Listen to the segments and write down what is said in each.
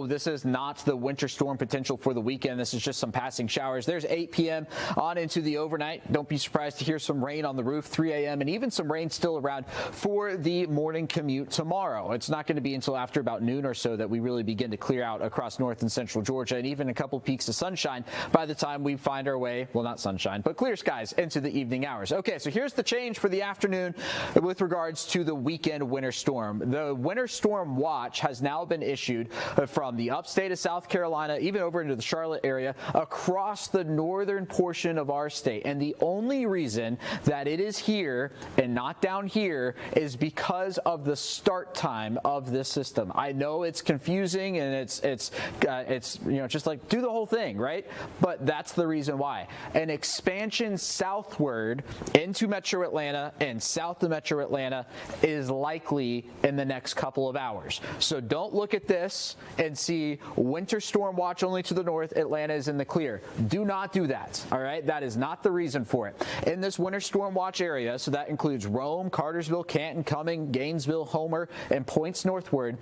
This is not the winter storm potential for the weekend. This is just some passing showers. There's 8 p.m. on into the overnight. Don't be surprised to hear some rain on the roof, 3 a.m., and even some rain still around for the morning commute tomorrow. It's not going to be until after about noon or so that we really begin to clear out across north and central Georgia, and even a couple peaks of sunshine by the time we find our way, well, not sunshine, but clear skies into the evening hours. Okay, so here's the change for the afternoon with regards to the weekend winter storm. The winter storm watch has now been issued from the upstate of South Carolina, even over into the Charlotte area, across the northern portion of our state. And the only reason that it is here and not down here is because of the start time of this system. I know it's confusing and it's just like do the whole thing, right? But that's the reason why. An expansion southward into Metro Atlanta and south of Metro Atlanta is likely in the next couple of hours. So don't look at this and see winter storm watch only to the north, Atlanta is in the clear. Do not do that, all right? That is not the reason for it. In this winter storm watch area, so that includes Rome, Cartersville, Canton, Cumming, Gainesville, Homer, and points northward,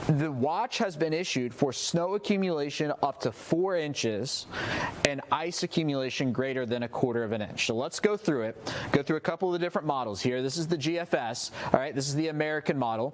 the watch has been issued for snow accumulation up to 4 inches and ice accumulation greater than 1/4 of an inch. So let's go through it. Go through a couple of the different models here. This is the GFS, all right? This is the American model.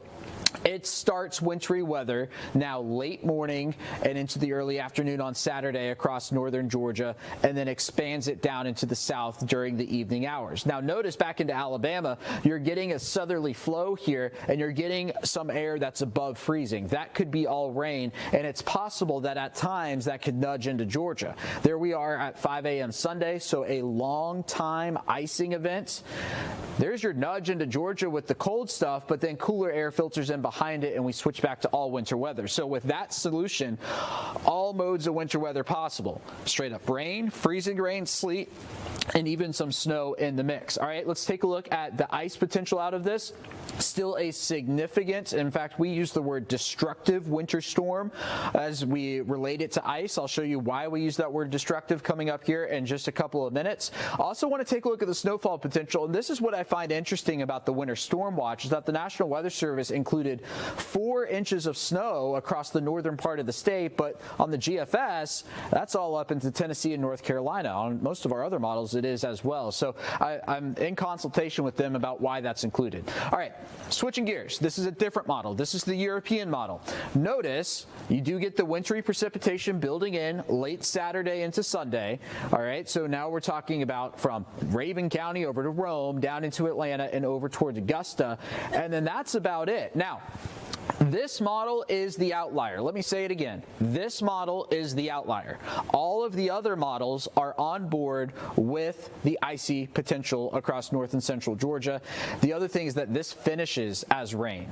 It starts wintry weather now late morning and into the early afternoon on Saturday across northern Georgia, and then expands it down into the south during the evening hours. Now notice back into Alabama, you're getting a southerly flow here, and you're getting some air that's above freezing. That could be all rain, and it's possible that at times that could nudge into Georgia. There we are at 5 a.m. Sunday, so a long time icing event. There's your nudge into Georgia with the cold stuff, but then cooler air filters in behind it, and we switch back to all winter weather. So with that solution, all modes of winter weather possible. Straight up rain, freezing rain, sleet, and even some snow in the mix. All right, let's take a look at the ice potential out of this. Still a significant, in fact, we use the word destructive winter storm as we relate it to ice. I'll show you why we use that word destructive coming up here in just a couple of minutes. Also want to take a look at the snowfall potential, and this is what I find interesting about the winter storm watch, is that the National Weather Service included 4 inches of snow across the northern part of the state, but on the GFS, that's all up into Tennessee and North Carolina. On most of our other models, it is as well. So I'm in consultation with them about why that's included. All right, switching gears. This is a different model. This is the European model. Notice you do get the wintry precipitation building in late Saturday into Sunday. All right, so now we're talking about from Raven County over to Rome, down into Atlanta, and over towards Augusta, and then that's about it. Now, this model is the outlier. Let me say it again. This model is the outlier. All of the other models are on board with the icy potential across north and central Georgia. The other thing is that this finishes as rain,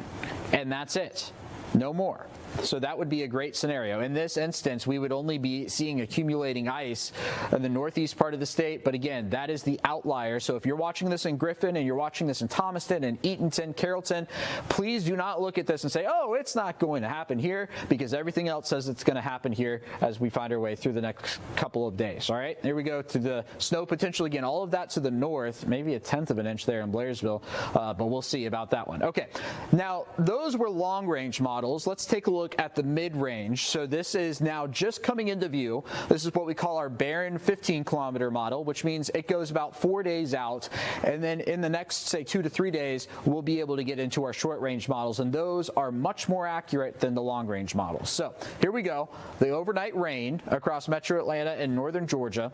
and that's it. No more. So that would be a great scenario. In this instance, we would only be seeing accumulating ice in the northeast part of the state. But again, that is the outlier. So if you're watching this in Griffin and you're watching this in Thomaston and Eatonton, Carrollton, please do not look at this and say, oh, it's not going to happen here, because everything else says it's going to happen here as we find our way through the next couple of days. All right, here we go to the snow potential again. All of that to the north, maybe 1/10 of an inch there in Blairsville, but we'll see about that one. Okay, now those were long range models. Let's take a look at the mid-range. So this is now just coming into view. This is what we call our barren 15-kilometer model, which means it goes about 4 days out, and then in the next, say, 2 to 3 days, we'll be able to get into our short-range models, and those are much more accurate than the long-range models. So here we go. The overnight rain across Metro Atlanta and northern Georgia.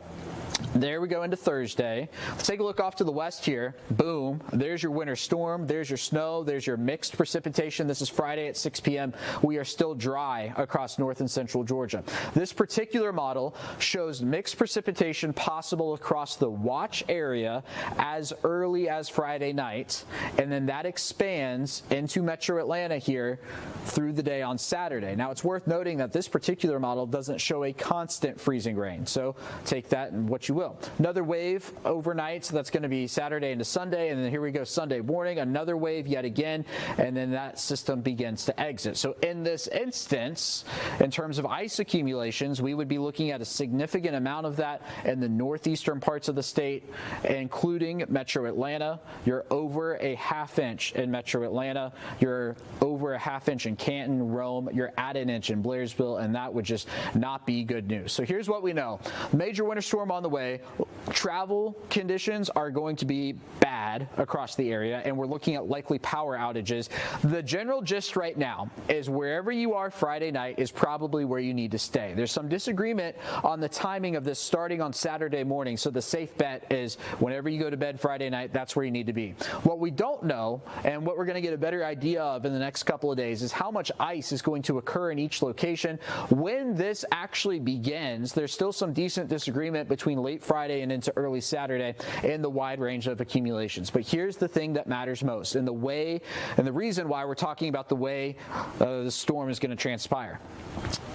There we go into Thursday. Let's take a look off to the west here. Boom. There's your winter storm. There's your snow. There's your mixed precipitation. This is Friday at 6 p.m. We are still dry across north and central Georgia. This particular model shows mixed precipitation possible across the watch area as early as Friday night, and then that expands into Metro Atlanta here through the day on Saturday. Now, it's worth noting that this particular model doesn't show a constant freezing rain, so take that and what you will. Another wave overnight, so that's going to be Saturday into Sunday, and then here we go Sunday morning, another wave yet again, and then that system begins to exit. So in this this instance, in terms of ice accumulations, we would be looking at a significant amount of that in the northeastern parts of the state, including Metro Atlanta. You're over a ½ inch in Metro Atlanta. You're over a ½ inch in Canton, Rome. You're at an inch in Blairsville, and that would just not be good news. So here's what we know. Major winter storm on the way. Travel conditions are going to be bad across the area, and we're looking at likely power outages. The general gist right now is wherever you are Friday night is probably where you need to stay. There's some disagreement on the timing of this starting on Saturday morning, so the safe bet is whenever you go to bed Friday night, that's where you need to be. What we don't know, and what we're going to get a better idea of in the next couple of days, is how much ice is going to occur in each location. When this actually begins, there's still some decent disagreement between late Friday and into early Saturday in the wide range of accumulations. But here's the thing that matters most, and the reason why we're talking about the way the storm is going to transpire.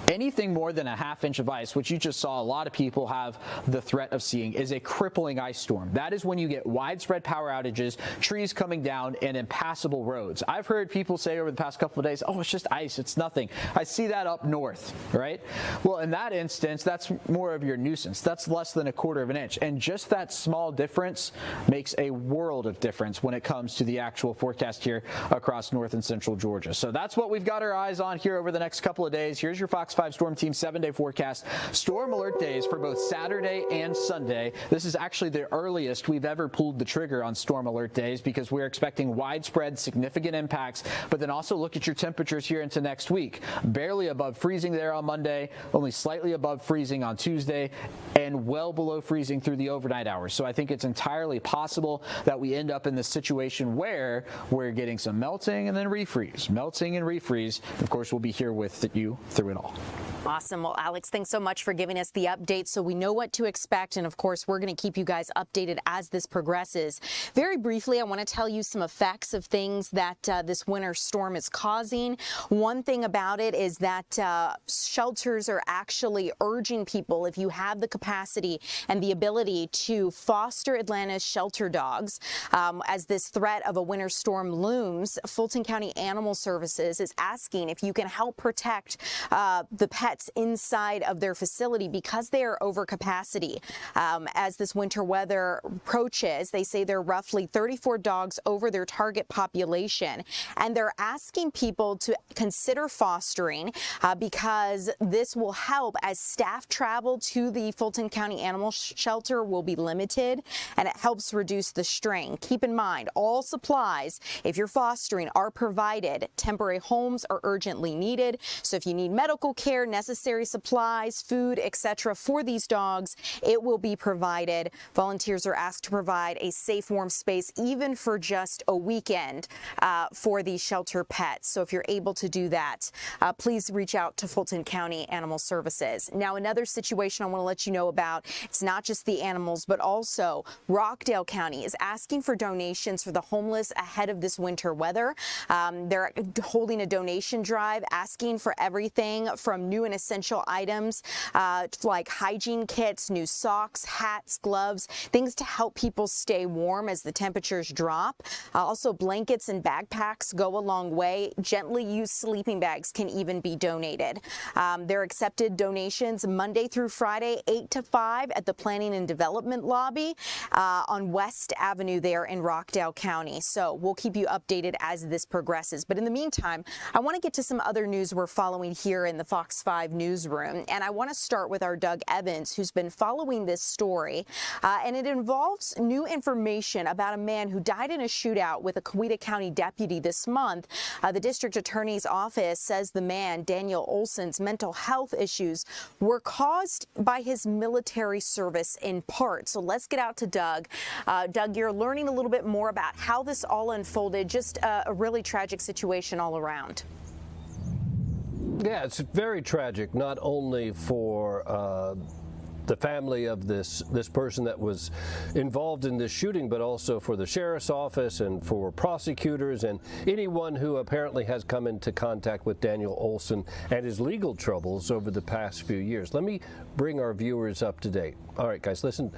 Anything more than a ½ inch of ice, which you just saw a lot of people have the threat of seeing, is a crippling ice storm. That is when you get widespread power outages, trees coming down, and impassable roads. I've heard people say over the past couple of days, oh, it's just ice, it's nothing. I see that up north, right? Well, in that instance, that's more of your nuisance. That's less than ½ inch. And just that small difference makes a world of difference when it comes to the actual forecast here across north and central Georgia. So that's what we've got our eyes on here over the next couple of days. Here's your Fox 5 Storm Team 7-day forecast. Storm alert days for both Saturday and Sunday. This is actually the earliest we've ever pulled the trigger on storm alert days because we're expecting widespread significant impacts. But then also look at your temperatures here into next week. Barely above freezing there on Monday, only slightly above freezing on Tuesday, and well below freezing through the overnight hours. So I think it's entirely possible that we end up in this situation where we're getting some melting and then refreeze, melting and refreeze. Of course, we'll be here with you through it all. Awesome. Well, Alex, thanks so much for giving us the update so we know what to expect. And of course, we're going to keep you guys updated as this progresses. Very briefly, I want to tell you some effects of things that this winter storm is causing. One thing about it is that shelters are actually urging people, if you have the capacity and the ability, to foster Atlanta's shelter dogs. As this threat of a winter storm looms, Fulton County Animal Services is asking if you can help protect the pets inside of their facility because they are over capacity. As this winter weather approaches, they say there are roughly 34 dogs over their target population, and they're asking people to consider fostering because this will help as staff travel to the Fulton County Animal Shelter will be limited, and it helps reduce the strain. Keep in mind, all supplies, if you're fostering, are provided. Temporary homes are urgently needed, so if you need medical care, necessary supplies, food, etc. for these dogs, it will be provided. Volunteers are asked to provide a safe, warm space even for just a weekend for these shelter pets. So if you're able to do that, please reach out to Fulton County Animal Services. Now, another situation I want to let you know about, it's not just the animals, but also Rockdale County is asking for donations for the homeless ahead of this winter weather. They're holding a donation drive, asking for everything from new and essential items like hygiene kits, new socks, hats, gloves, things to help people stay warm as the temperatures drop. Also, blankets and backpacks go a long way. Gently used sleeping bags can even be donated. They're accepted donations Monday through Friday, 8 to 5 at the Planning and Development Lobby on West Avenue there in Rockdale County. So we'll keep you updated as this progresses. But in the meantime, I want to get to some other news we're following here in the Fox 5 newsroom. And I want to start with our Doug Evans, who's been following this story. And it involves new information about a man who died in a shootout with a Coweta County deputy this month. The district attorney's office says the man, Daniel Olson's mental health issues were caused by his military service in part. So let's get out to Doug. Doug, you're learning a little bit more about how this all unfolded. Just a really tragic situation all around. Yeah, it's very tragic, not only for the family of this person that was involved in this shooting, but also for the sheriff's office and for prosecutors and anyone who apparently has come into contact with Daniel Olson and his legal troubles over the past few years. Let me bring our viewers up to date. All right, guys, listen.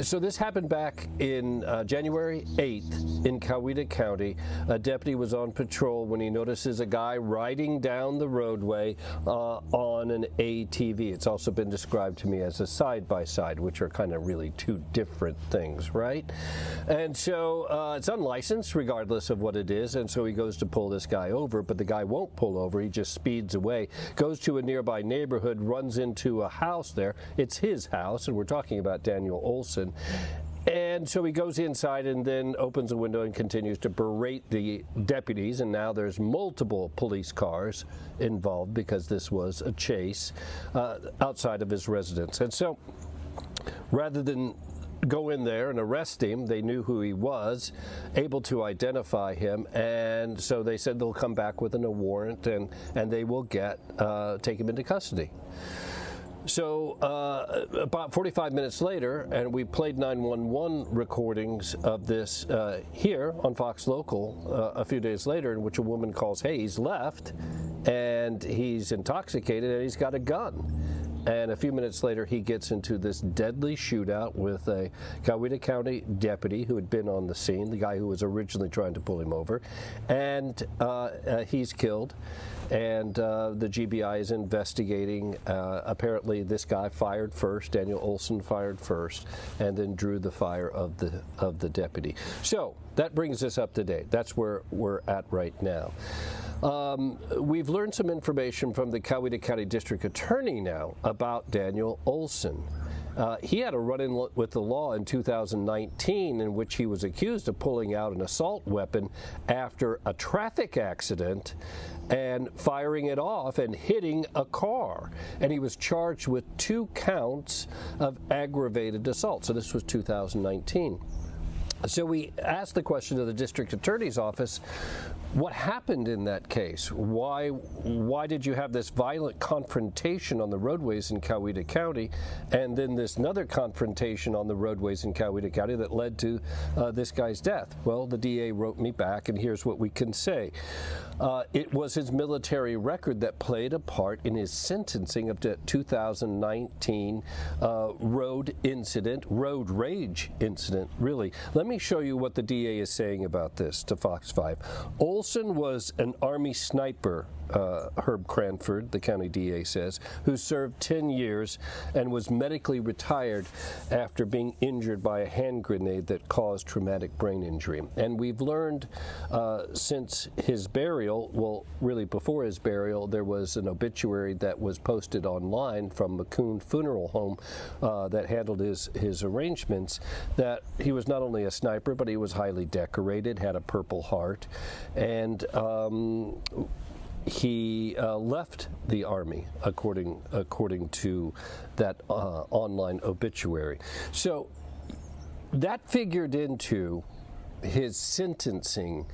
So this happened back in January 8th in Coweta County. A deputy was on patrol when he notices a guy riding down the roadway on an ATV. It's also been described to me as a side-by-side, which are kind of really two different things, right? And so it's unlicensed regardless of what it is, and so he goes to pull this guy over, but the guy won't pull over. He just speeds away, goes to a nearby neighborhood, runs into a house there. It's his house, and we're talking about Daniel Olson. And so he goes inside and then opens a window and continues to berate the deputies, and now there's multiple police cars involved because this was a chase outside of his residence. And so rather than go in there and arrest him, they knew who he was, able to identify him, and so they said they'll come back with a warrant and they will take him into custody. So about 45 minutes later, and we played 911 recordings of this here on Fox Local a few days later, in which a woman calls, hey, he's left, and he's intoxicated, and he's got a gun. And a few minutes later, he gets into this deadly shootout with a Coweta County deputy who had been on the scene, the guy who was originally trying to pull him over, and he's killed. And the GBI is investigating. Apparently, this guy fired first. Daniel Olson fired first, and then drew the fire of the deputy. So that brings us up to date. That's where we're at right now. We've learned some information from the Coweta County District Attorney now about Daniel Olson. He had a run-in with the law in 2019 in which he was accused of pulling out an assault weapon after a traffic accident and firing it off and hitting a car. And he was charged with 2 counts of aggravated assault. So this was 2019. So we asked the question to the district attorney's office, what happened in that case? Why did you have this violent confrontation on the roadways in Coweta County, and then this another confrontation on the roadways in Coweta County that led to this guy's death? Well, the DA wrote me back, and here's what we can say. It was his military record that played a part in his sentencing of the 2019 road rage incident, really. Let me show you what the DA is saying about this to Fox 5. Olson was an Army sniper, Herb Cranford, the county DA says, who served 10 years and was medically retired after being injured by a hand grenade that caused traumatic brain injury. And we've learned since his burial, well, really before his burial, there was an obituary that was posted online from McCoon Funeral Home that handled his arrangements, that he was not only a sniper, but he was highly decorated, had a Purple Heart, and he left the Army, according to that online obituary. So that figured into his sentencing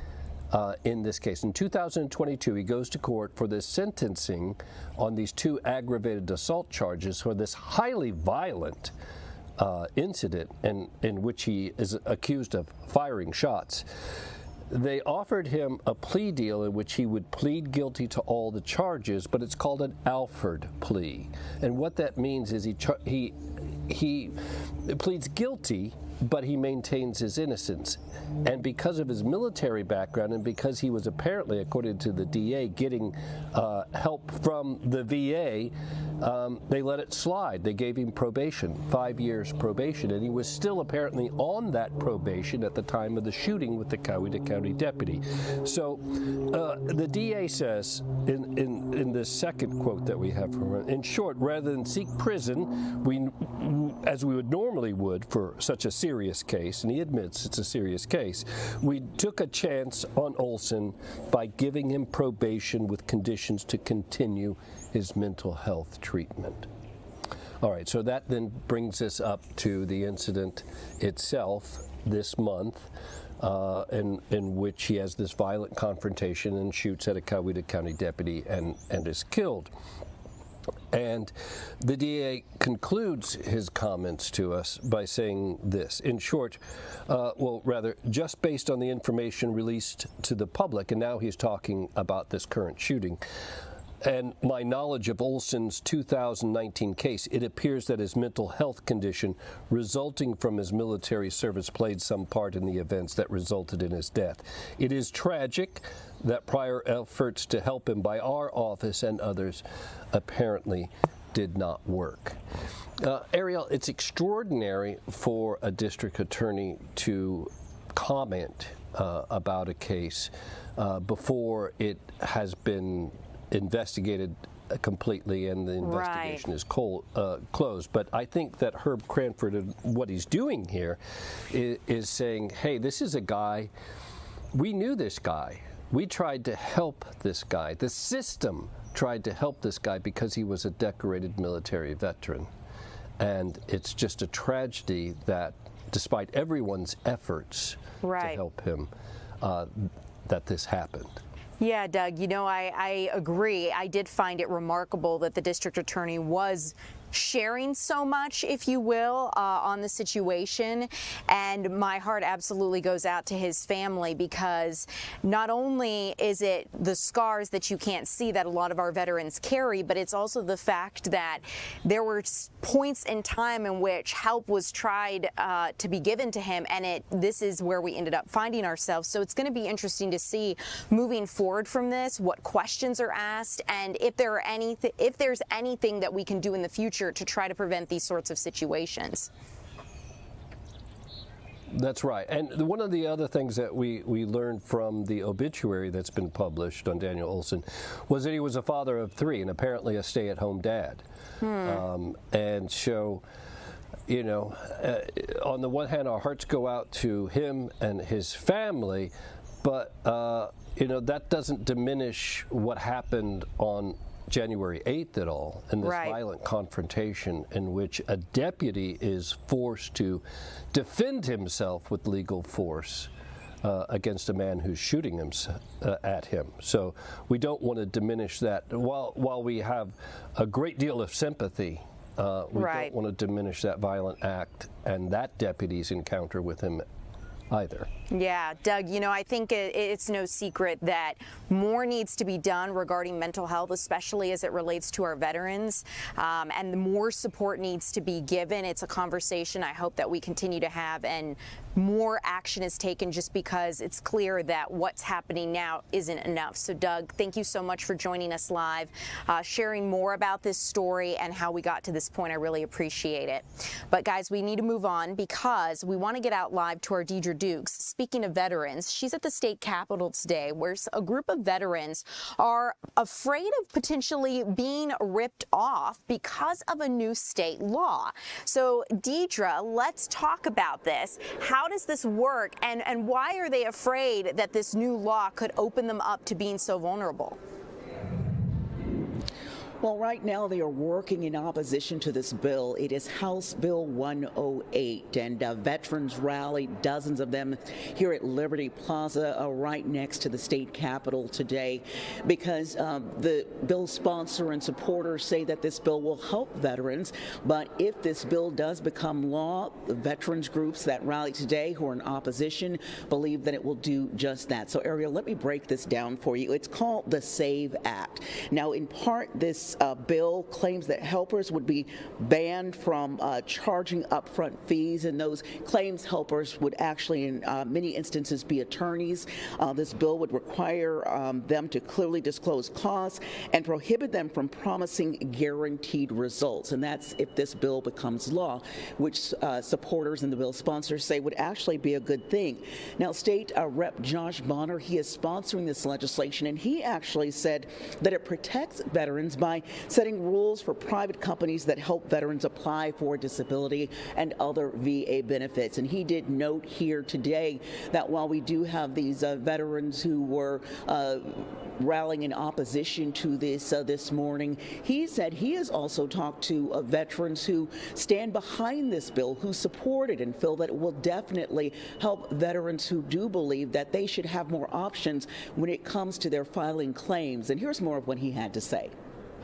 in this case. In 2022, he goes to court for this sentencing on these 2 aggravated assault charges for this highly violent incident in which he is accused of firing shots. They offered him a plea deal in which he would plead guilty to all the charges, but it's called an Alford plea. And what that means is he pleads guilty, but he maintains his innocence. And because of his military background, and because he was apparently, according to the DA, getting help from the VA, they let it slide. They gave him probation, 5 years probation, and he was still apparently on that probation at the time of the shooting with the Coweta County deputy. So the DA says in this second quote that we have from her, in short, rather than seek prison, as we would normally would for such a serious case, and he admits it's a serious case, we took a chance on Olson by giving him probation with conditions to continue his mental health treatment. All right, so that then brings us up to the incident itself this month, in which he has this violent confrontation and shoots at a Coweta County deputy and is killed. And the DA concludes his comments to us by saying this, in short, well, rather, just based on the information released to the public, and now he's talking about this current shooting, and my knowledge of Olson's 2019 case, it appears that his mental health condition resulting from his military service played some part in the events that resulted in his death. It is tragic that prior efforts to help him by our office and others apparently did not work. Ariel, it's extraordinary for a district attorney to comment about a case before it has been investigated completely and the investigation is closed. But I think that Herb Cranford, what he's doing here is saying, hey, this is a guy, we knew this guy. We tried to help this guy. The system tried to help this guy because he was a decorated military veteran. And it's just a tragedy that despite everyone's efforts to help him, that this happened. Yeah, Doug, you know, I agree. I did find it remarkable that the district attorney was sharing so much, if you will, on the situation. And my heart absolutely goes out to his family, because not only is it the scars that you can't see that a lot of our veterans carry, but it's also the fact that there were points in time in which help was tried to be given to him, and this is where we ended up finding ourselves. So it's going to be interesting to see moving forward from this, what questions are asked, and if there's anything that we can do in the future to try to prevent these sorts of situations. That's right. And one of the other things that we learned from the obituary that's been published on Daniel Olson was that he was a father of 3 and apparently a stay-at-home dad. And so, you know, on the one hand, our hearts go out to him and his family, but, you know, that doesn't diminish what happened on January 8th at all, in this violent confrontation in which a deputy is forced to defend himself with legal force against a man who's shooting at him. So we don't want to diminish that. While we have a great deal of sympathy, we don't want to diminish that violent act and that deputy's encounter with him either. Yeah, Doug, you know, I think it's no secret that more needs to be done regarding mental health, especially as it relates to our veterans, and more support needs to be given. It's a conversation I hope that we continue to have, and more action is taken, just because it's clear that what's happening now isn't enough. So, Doug, thank you so much for joining us live, sharing more about this story and how we got to this point. I really appreciate it. But, guys, we need to move on, because we want to get out live to our Deidre Dukes. Speaking of veterans, she's at the state capitol today, where a group of veterans are afraid of potentially being ripped off because of a new state law. So, Deidre, let's talk about this. How does this work, and why are they afraid that this new law could open them up to being so vulnerable? Well, right now they are working in opposition to this bill. It is House Bill 108, and veterans rallied, dozens of them, here at Liberty Plaza, right next to the state capitol today, because the bill sponsor and supporters say that this bill will help veterans. But if this bill does become law, the veterans groups that rallied today who are in opposition believe that it will do just that. So, Ariel, let me break this down for you. It's called the SAVE Act. Now, in part, this bill claims that helpers would be banned from charging upfront fees, and those claims helpers would actually in many instances be attorneys. This bill would require them to clearly disclose costs and prohibit them from promising guaranteed results, and that's if this bill becomes law, which supporters and the bill sponsors say would actually be a good thing. Now, State Rep Josh Bonner, he is sponsoring this legislation, and he actually said that it protects veterans by setting rules for private companies that help veterans apply for disability and other VA benefits. And he did note here today that while we do have these veterans who were rallying in opposition to this this morning, he said he has also talked to veterans who stand behind this bill, who support it and feel that it will definitely help veterans who do believe that they should have more options when it comes to their filing claims. And here's more of what he had to say.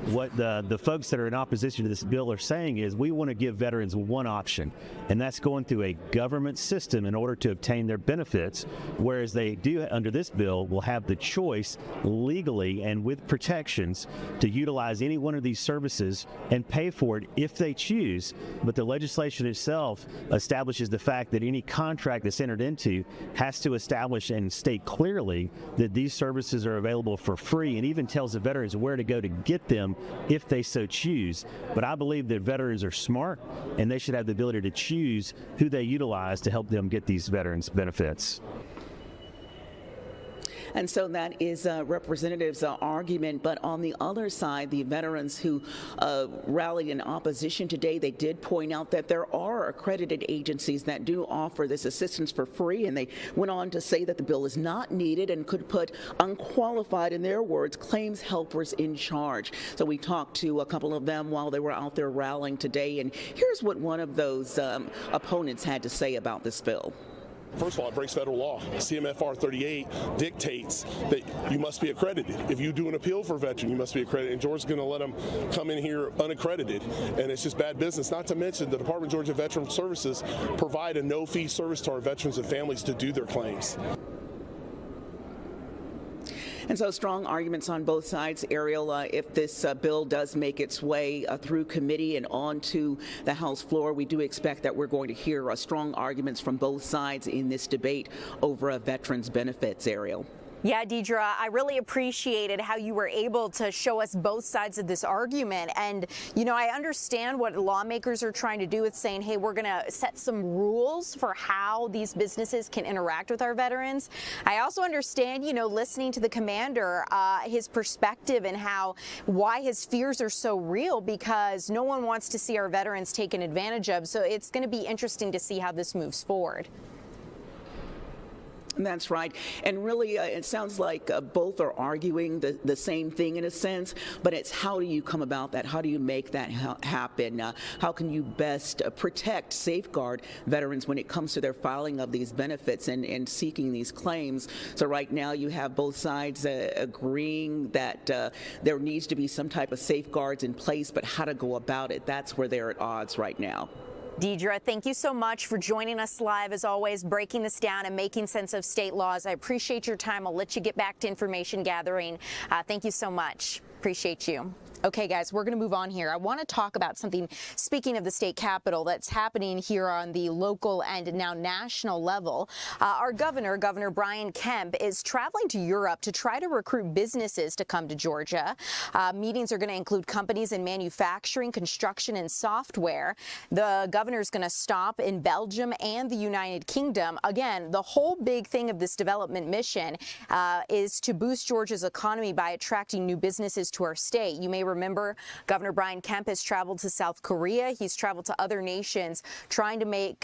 what the folks that are in opposition to this bill are saying is we want to give veterans one option, and that's going through a government system in order to obtain their benefits, whereas they do under this bill will have the choice legally and with protections to utilize any one of these services and pay for it if they choose. But the legislation itself establishes the fact that any contract that's entered into has to establish and state clearly that these services are available for free, and even tells the veterans where to go to get them if they so choose. But I believe that veterans are smart, and they should have the ability to choose who they utilize to help them get these veterans benefits. And so that is Representative's argument. But on the other side, the veterans who rallied in opposition today, they did point out that there are accredited agencies that do offer this assistance for free. And they went on to say that the bill is not needed and could put unqualified, in their words, claims helpers in charge. So we talked to a couple of them while they were out there rallying today. And here's what one of those opponents had to say about this bill. First of all, it breaks federal law. CMFR 38 dictates that you must be accredited. If you do an appeal for a veteran, you must be accredited. And Georgia's going to let them come in here unaccredited. And it's just bad business. Not to mention the Department of Georgia Veteran Services provide a no-fee service to our veterans and families to do their claims. And so strong arguments on both sides. Ariel, if this bill does make its way through committee and onto the House floor, we do expect that we're going to hear strong arguments from both sides in this debate over veterans benefits. Ariel. Yeah, Deidre, I really appreciated how you were able to show us both sides of this argument. And, you know, I understand what lawmakers are trying to do with saying, hey, we're going to set some rules for how these businesses can interact with our veterans. I also understand, you know, listening to the commander, his perspective and why his fears are so real, because no one wants to see our veterans taken advantage of. So it's going to be interesting to see how this moves forward. That's right. And really, it sounds like both are arguing the same thing in a sense, but it's how do you come about that? How do you make that happen? How can you best protect, safeguard veterans when it comes to their filing of these benefits and seeking these claims? So right now you have both sides agreeing that there needs to be some type of safeguards in place, but how to go about it, that's where they're at odds right now. Deidre, thank you so much for joining us live, as always, breaking this down and making sense of state laws. I appreciate your time. I'll let you get back to information gathering. Thank you so much. Appreciate you. Okay, guys, we're going to move on here. I want to talk about something, speaking of the state capitol, that's happening here on the local and now national level. Our governor, Governor Brian Kemp, is traveling to Europe to try to recruit businesses to come to Georgia. Meetings are going to include companies in manufacturing, construction, and software. The governor is going to stop in Belgium and the United Kingdom. Again, the whole big thing of this development mission is to boost Georgia's economy by attracting new businesses to our state. You may remember Governor Brian Kemp has traveled to South Korea. He's traveled to other nations trying to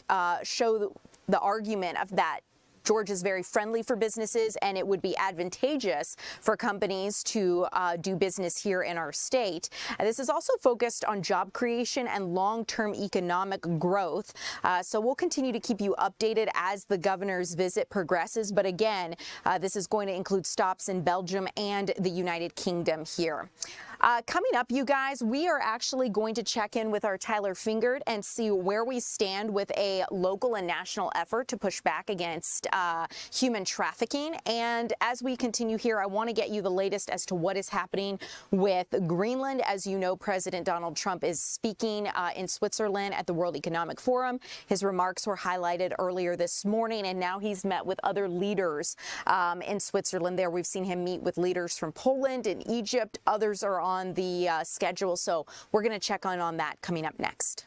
show the argument of that Georgia is very friendly for businesses, and it would be advantageous for companies to do business here in our state. This is also focused on job creation and long-term economic growth. So we'll continue to keep you updated as the governor's visit progresses. But again, this is going to include stops in Belgium and the United Kingdom here. Coming up, you guys, we are actually going to check in with our Tyler Fingert and see where we stand with a local and national effort to push back against human trafficking. And as we continue here, I want to get you the latest as to what is happening with Greenland. As you know, President Donald Trump is speaking in Switzerland at the World Economic Forum. His remarks were highlighted earlier this morning, and now he's met with other leaders in Switzerland. There, we've seen him meet with leaders from Poland and Egypt. Others are on the schedule, so we're going to check on that coming up next.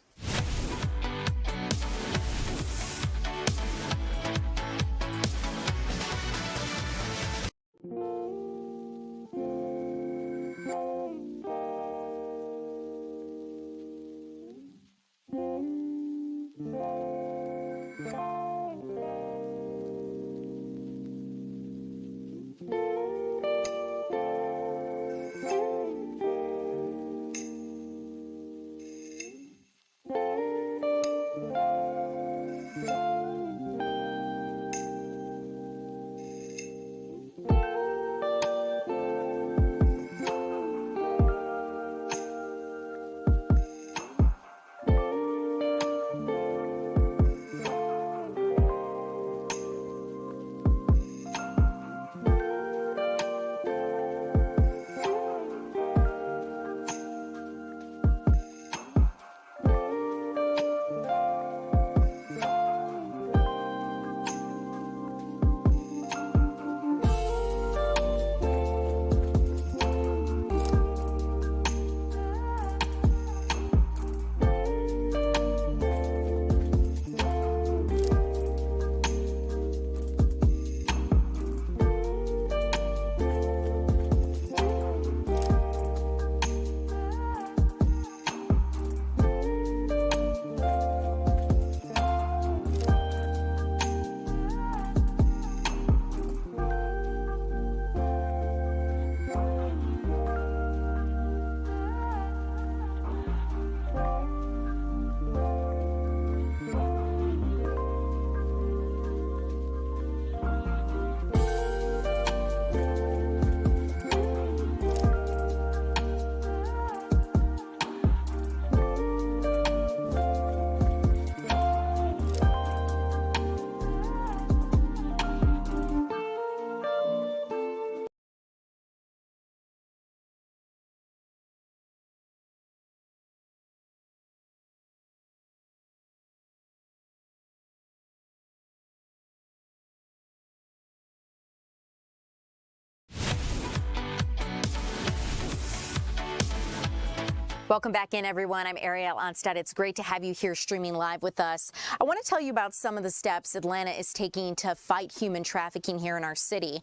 Welcome back in, everyone. I'm Ariel Onstad. It's great to have you here streaming live with us. I want to tell you about some of the steps Atlanta is taking to fight human trafficking here in our city.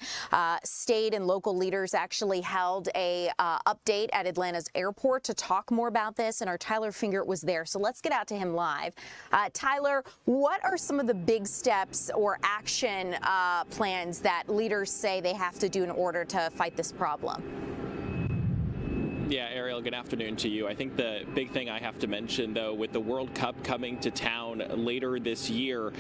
State and local leaders actually held a update at Atlanta's airport to talk more about this, and our Tyler Fingert was there. So let's get out to him live. Tyler, what are some of the big steps or action plans that leaders say they have to do in order to fight this problem? Yeah, Ariel, good afternoon to you. I think the big thing I have to mention, though, with the World Cup coming to town later this year,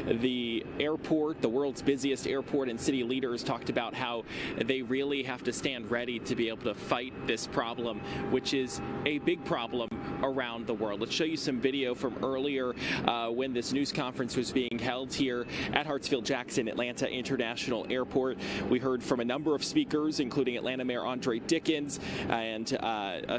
the airport, the world's busiest airport, and city leaders talked about how they really have to stand ready to be able to fight this problem, which is a big problem around the world. Let's show you some video from earlier when this news conference was being held here at Hartsfield-Jackson Atlanta International Airport. We heard from a number of speakers, including Atlanta Mayor Andre Dickens and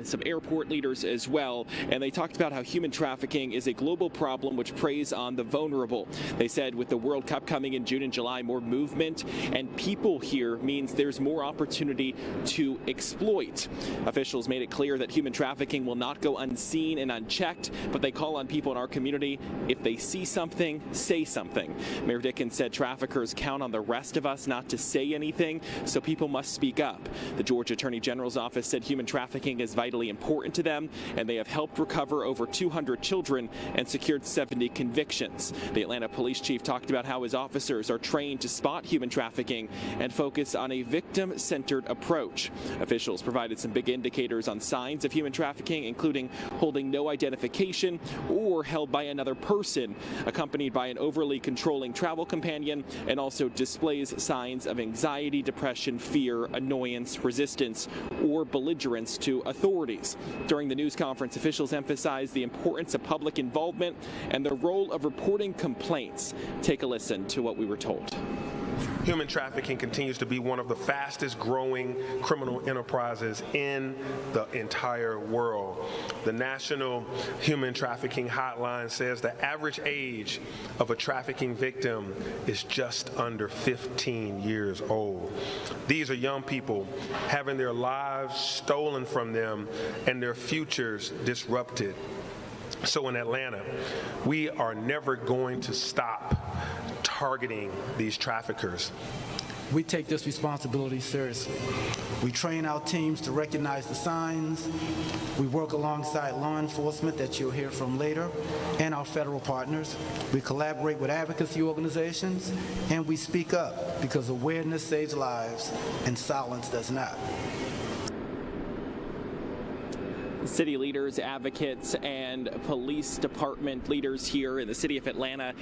some airport leaders as well, and they talked about how human trafficking is a global problem which preys on the vulnerable. They said with the World Cup coming in June and July, more movement and people here means there's more opportunity to exploit. Officials made it clear that human trafficking will not go unseen and unchecked, but they call on people in our community, if they see something, say something. Mayor Dickens said traffickers count on the rest of us not to say anything, so people must speak up. The Georgia Attorney General's office said human trafficking is vitally important to them, and they have helped recover over 200 children and secured 70 convictions. The Atlanta police chief talked about how his officers are trained to spot human trafficking and focus on a victim-centered approach. Officials provided some big indicators on signs of human trafficking, including holding no identification or held by another person, accompanied by an overly controlling travel companion, and also displays signs of anxiety, depression, fear, annoyance, resistance, or belligerence to authorities. During the news conference, officials emphasized the importance of public involvement and the role of reporting complaints. Take a listen to what we were told. Human trafficking continues to be one of the fastest growing criminal enterprises in the entire world. The National Human Trafficking Hotline says the average age of a trafficking victim is just under 15 years old. These are young people having their lives stolen from them and their futures disrupted. So in Atlanta, we are never going to stop targeting these traffickers. We take this responsibility seriously. We train our teams to recognize the signs. We work alongside law enforcement that you'll hear from later and our federal partners. We collaborate with advocacy organizations, and we speak up because awareness saves lives and silence does not. City leaders, advocates, and police department leaders here in the city of Atlanta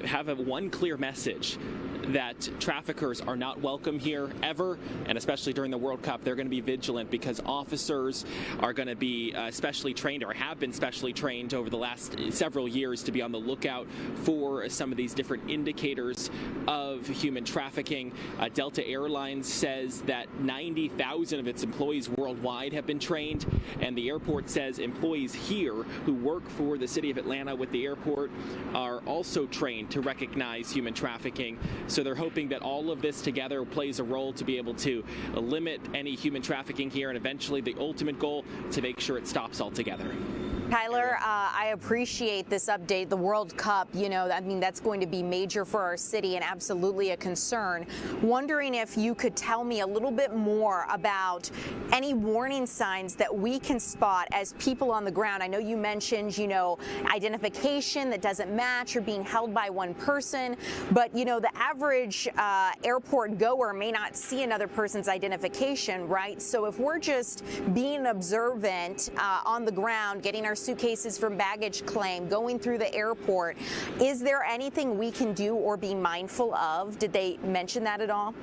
have one clear message: that traffickers are not welcome here ever, and especially during the World Cup, they're going to be vigilant because officers are going to be specially trained, or have been specially trained over the last several years, to be on the lookout for some of these different indicators of human trafficking. Delta Airlines says that 90,000 of its employees worldwide have been trained, and the airport says employees here who work for the city of Atlanta with the airport are also trained to recognize human trafficking. So they're hoping that all of this together plays a role to be able to limit any human trafficking here, and eventually the ultimate goal to make sure it stops altogether. Tyler, I appreciate this update. The World Cup, you know, I mean, that's going to be major for our city and absolutely a concern. Wondering if you could tell me a little bit more about any warning signs that we can spot as people on the ground. I know you mentioned, you know, identification that doesn't match or being held by one person, but, you know, the average airport goer may not see another person's identification, right? So if we're just being observant on the ground, getting our suitcases from baggage claim, going through the airport, is there anything we can do or be mindful of? Did they mention that at all?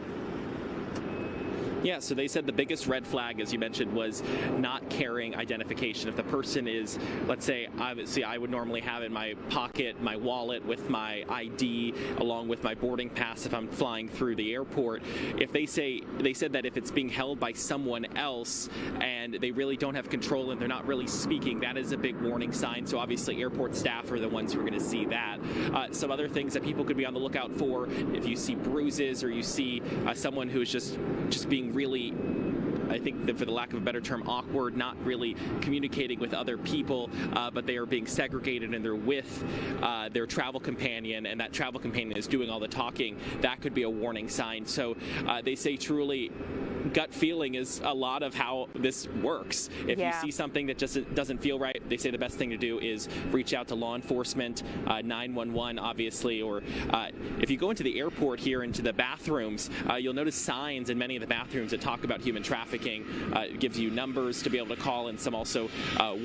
Yeah, so they said the biggest red flag, as you mentioned, was not carrying identification. If the person is, let's say, obviously I would normally have in my pocket my wallet with my ID along with my boarding pass if I'm flying through the airport. If they said that if it's being held by someone else and they really don't have control and they're not really speaking, that is a big warning sign. So obviously airport staff are the ones who are going to see that. Some other things that people could be on the lookout for: if you see bruises or you see someone who is just being really I think that, for the lack of a better term, awkward, not really communicating with other people, but they are being segregated and they're with their travel companion, and that travel companion is doing all the talking, that could be a warning sign. So they say truly gut feeling is a lot of how this works. If you see something that just doesn't feel right, they say the best thing to do is reach out to law enforcement, 911 obviously, or if you go into the airport here, into the bathrooms, you'll notice signs in many of the bathrooms that talk about human trafficking. It gives you numbers to be able to call, and some also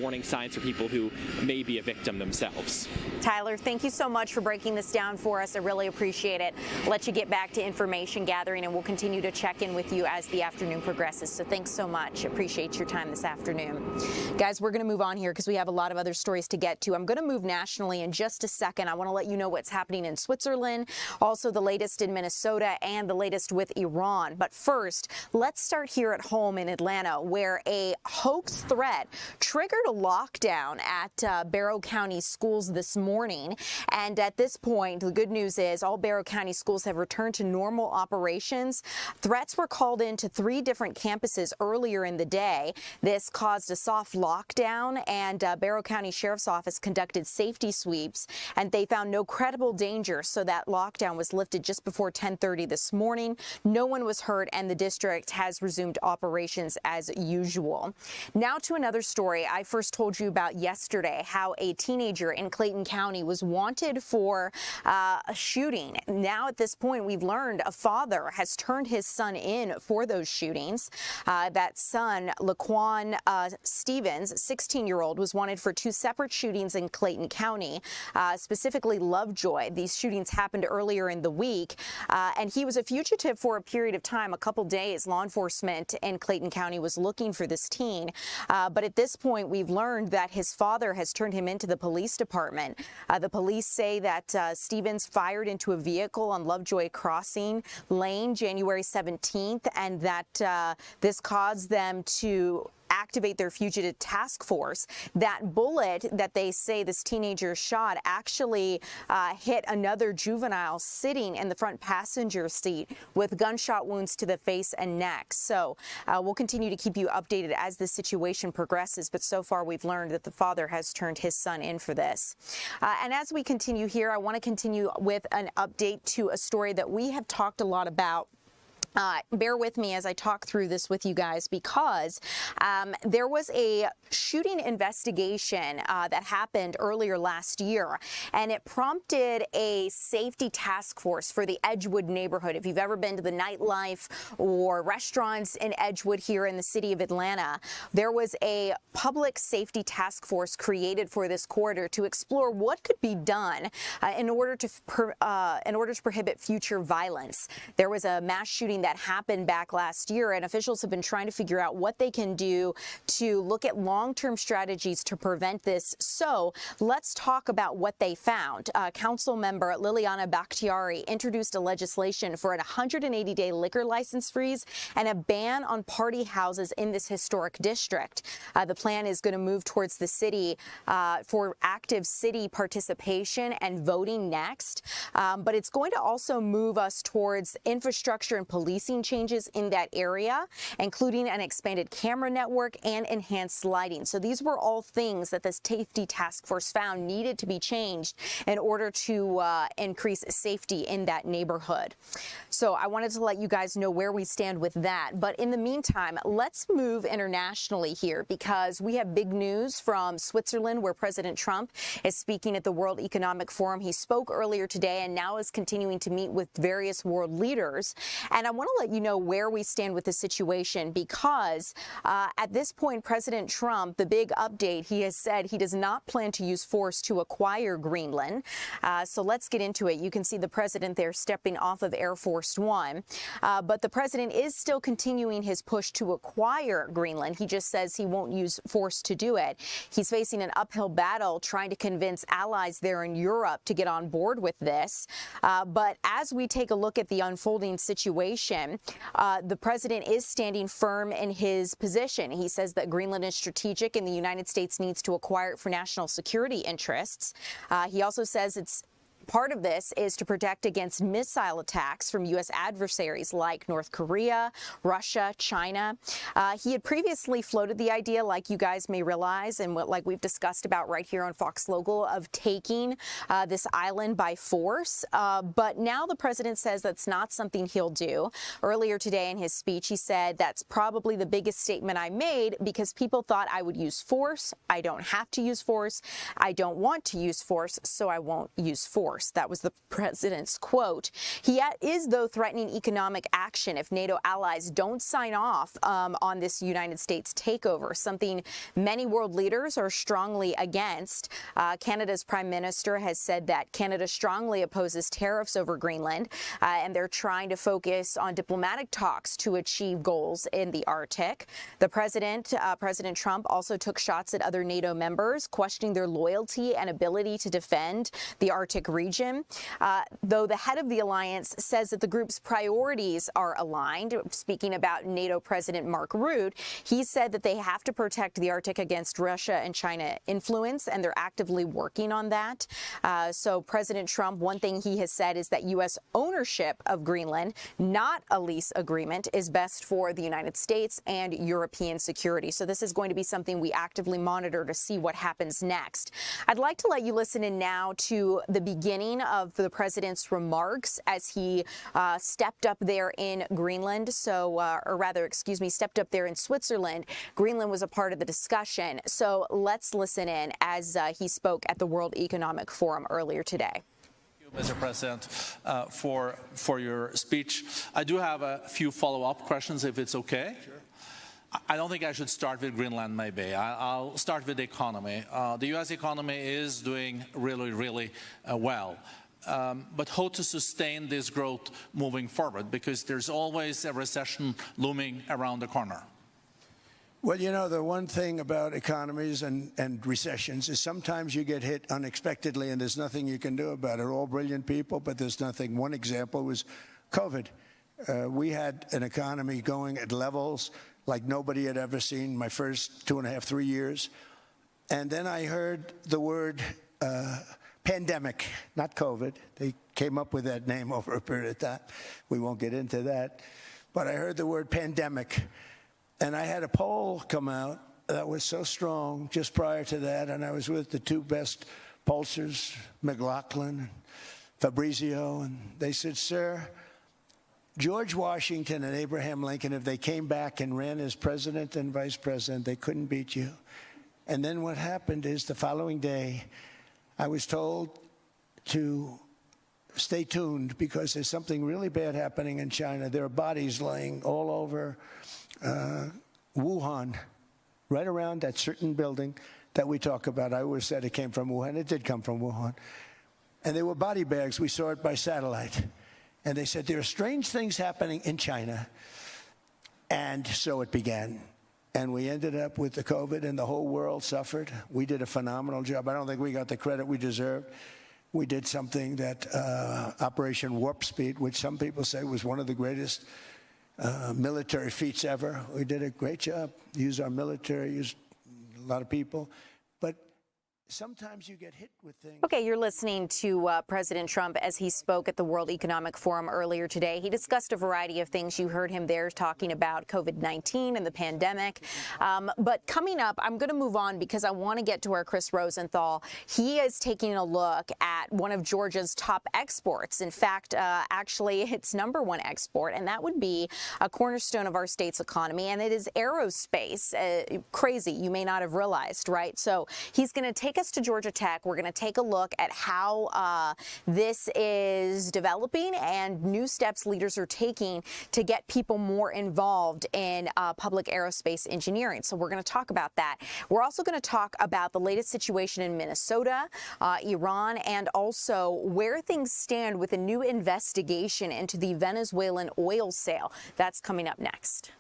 warning signs for people who may be a victim themselves. Tyler, thank you so much for breaking this down for us. I really appreciate it. I'll let you get back to information gathering, and we'll continue to check in with you as the afternoon progresses. So thanks so much. Appreciate your time this afternoon. Guys, we're going to move on here because we have a lot of other stories to get to. I'm going to move nationally in just a second. I want to let you know what's happening in Switzerland, also the latest in Minnesota, and the latest with Iran. But first, let's start here at home in Atlanta, where a hoax threat triggered a lockdown at Barrow County schools this morning. And at this point, the good news is all Barrow County schools have returned to normal operations. Threats were called into 3 different campuses earlier in the day. This caused a soft lockdown, and Barrow County Sheriff's Office conducted safety sweeps, and they found no credible danger, so that lockdown was lifted just before 10:30 this morning. No one was hurt, and the district has resumed operations as usual. Now to another story I first told you about yesterday, how a teenager in Clayton County was wanted for a shooting. Now at this point, we've learned a father has turned his son in for those shootings. That son, Laquan Stevens, 16-year-old, was wanted for 2 separate shootings in Clayton County, specifically Lovejoy. These shootings happened earlier in the week, and he was a fugitive for a period of time, a couple days. Law enforcement in Clayton County was looking for this teen, but at this point, we've learned that his father has turned him into the police department. The police say that Stevens fired into a vehicle on Lovejoy Crossing Lane January 17th, and that this caused them to activate their fugitive task force. That bullet that they say this teenager shot actually hit another juvenile sitting in the front passenger seat with gunshot wounds to the face and neck. So we'll continue to keep you updated as the situation progresses, but so far we've learned that the father has turned his son in for this. And as we continue here, I want to continue with an update to a story that we have talked a lot about. Bear with me as I talk through this with you guys, because there was a shooting investigation that happened earlier last year, and it prompted a safety task force for the Edgewood neighborhood. If you've ever been to the nightlife or restaurants in Edgewood here in the city of Atlanta, there was a public safety task force created for this corridor to explore what could be done in order to prohibit future violence. There was a mass shooting that happened back last year, and officials have been trying to figure out what they can do to look at long-term strategies to prevent this. So let's talk about what they found. Council member Liliana Bakhtiari introduced a legislation for a 180-day liquor license freeze and a ban on party houses in this historic district. The plan is going to move towards the city for active city participation and voting next, but it's going to also move us towards infrastructure and policing changes in that area, including an expanded camera network and enhanced lighting. So these were all things that the safety task force found needed to be changed in order to increase safety in that neighborhood. So I wanted to let you guys know where we stand with that. But in the meantime, let's move internationally here, because we have big news from Switzerland, where President Trump is speaking at the World Economic Forum. He spoke earlier today and now is continuing to meet with various world leaders. And I want to let you know where we stand with the situation, because at this point, President Trump, the big update, he has said he does not plan to use force to acquire Greenland. So let's get into it. You can see the president there stepping off of Air Force One. But the president is still continuing his push to acquire Greenland. He just says he won't use force to do it. He's facing an uphill battle trying to convince allies there in Europe to get on board with this. But as we take a look at the unfolding situation, the president is standing firm in his position. He says that Greenland is strategic and the United States needs to acquire it for national security interests. He also says it's part of this is to protect against missile attacks from U.S. adversaries like North Korea, Russia, China. He had previously floated the idea, like you guys may realize, and like we've discussed about right here on Fox Local, of taking this island by force. But now the president says that's not something he'll do. Earlier today in his speech, he said that's probably the biggest statement I made because people thought I would use force. I don't have to use force. I don't want to use force, so I won't use force. That was the president's quote. He is, though, threatening economic action if NATO allies don't sign off on this United States takeover, something many world leaders are strongly against. Canada's prime minister has said that Canada strongly opposes tariffs over Greenland, and they're trying to focus on diplomatic talks to achieve goals in the Arctic. The President Trump, also took shots at other NATO members, questioning their loyalty and ability to defend the Arctic region. Though the head of the alliance says that the group's priorities are aligned, speaking about NATO President Mark Rutte, he said that they have to protect the Arctic against Russia and China influence, and they're actively working on that. So President Trump, one thing he has said is that U.S. ownership of Greenland, not a lease agreement, is best for the United States and European security. So this is going to be something we actively monitor to see what happens next. I'd like to let you listen in now to the beginning of the president's remarks as he stepped up there in Greenland. Stepped up there in Switzerland. Greenland was a part of the discussion. So let's listen in as he spoke at the World Economic Forum earlier today. Mr. President, for your speech. I do have a few follow-up questions, if it's okay. Sure. I don't think I should start with Greenland, maybe. I'll start with the economy. The U.S. economy is doing really, really well. But how to sustain this growth moving forward? Because there's always a recession looming around the corner. Well, you know, the one thing about economies and recessions is sometimes you get hit unexpectedly and there's nothing you can do about it. All brilliant people, but there's nothing. One example was COVID. We had an economy going at levels like nobody had ever seen my first 2.5, 3 years. And then I heard the word pandemic, not COVID. They came up with that name over a period of time. We won't get into that. But I heard the word pandemic. And I had a poll come out that was so strong just prior to that, and I was with the two best pollsters, McLaughlin and Fabrizio, and they said, sir, George Washington and Abraham Lincoln, if they came back and ran as president and vice president, they couldn't beat you. And then what happened is the following day, I was told to stay tuned because there's something really bad happening in China. There are bodies laying all over Wuhan, right around that certain building that we talk about. I always said it came from Wuhan. It did come from Wuhan. And they were body bags. We saw it by satellite. And they said, there are strange things happening in China. And so it began. And we ended up with the COVID, and the whole world suffered. We did a phenomenal job. I don't think we got the credit we deserved. We did something that Operation Warp Speed, which some people say was one of the greatest military feats ever. We did a great job. Used our military, used a lot of people. But sometimes you get hit with things. Okay, you're listening to President Trump as he spoke at the World Economic Forum earlier today. He discussed a variety of things. You heard him there talking about COVID-19 and the pandemic. But coming up, I'm going to move on because I want to get to our Chris Rosenthal. He is taking a look at one of Georgia's top exports. In fact, actually, its #1 export, and that would be a cornerstone of our state's economy, and it is aerospace. Crazy, you may not have realized, right? So he's going to take us to Georgia Tech. We're going to take a look at how this is developing and new steps leaders are taking to get people more involved in public aerospace engineering. So we're going to talk about that. We're also going to talk about the latest situation in Minnesota, Iran, and also where things stand with a new investigation into the Venezuelan oil sale. That's coming up next.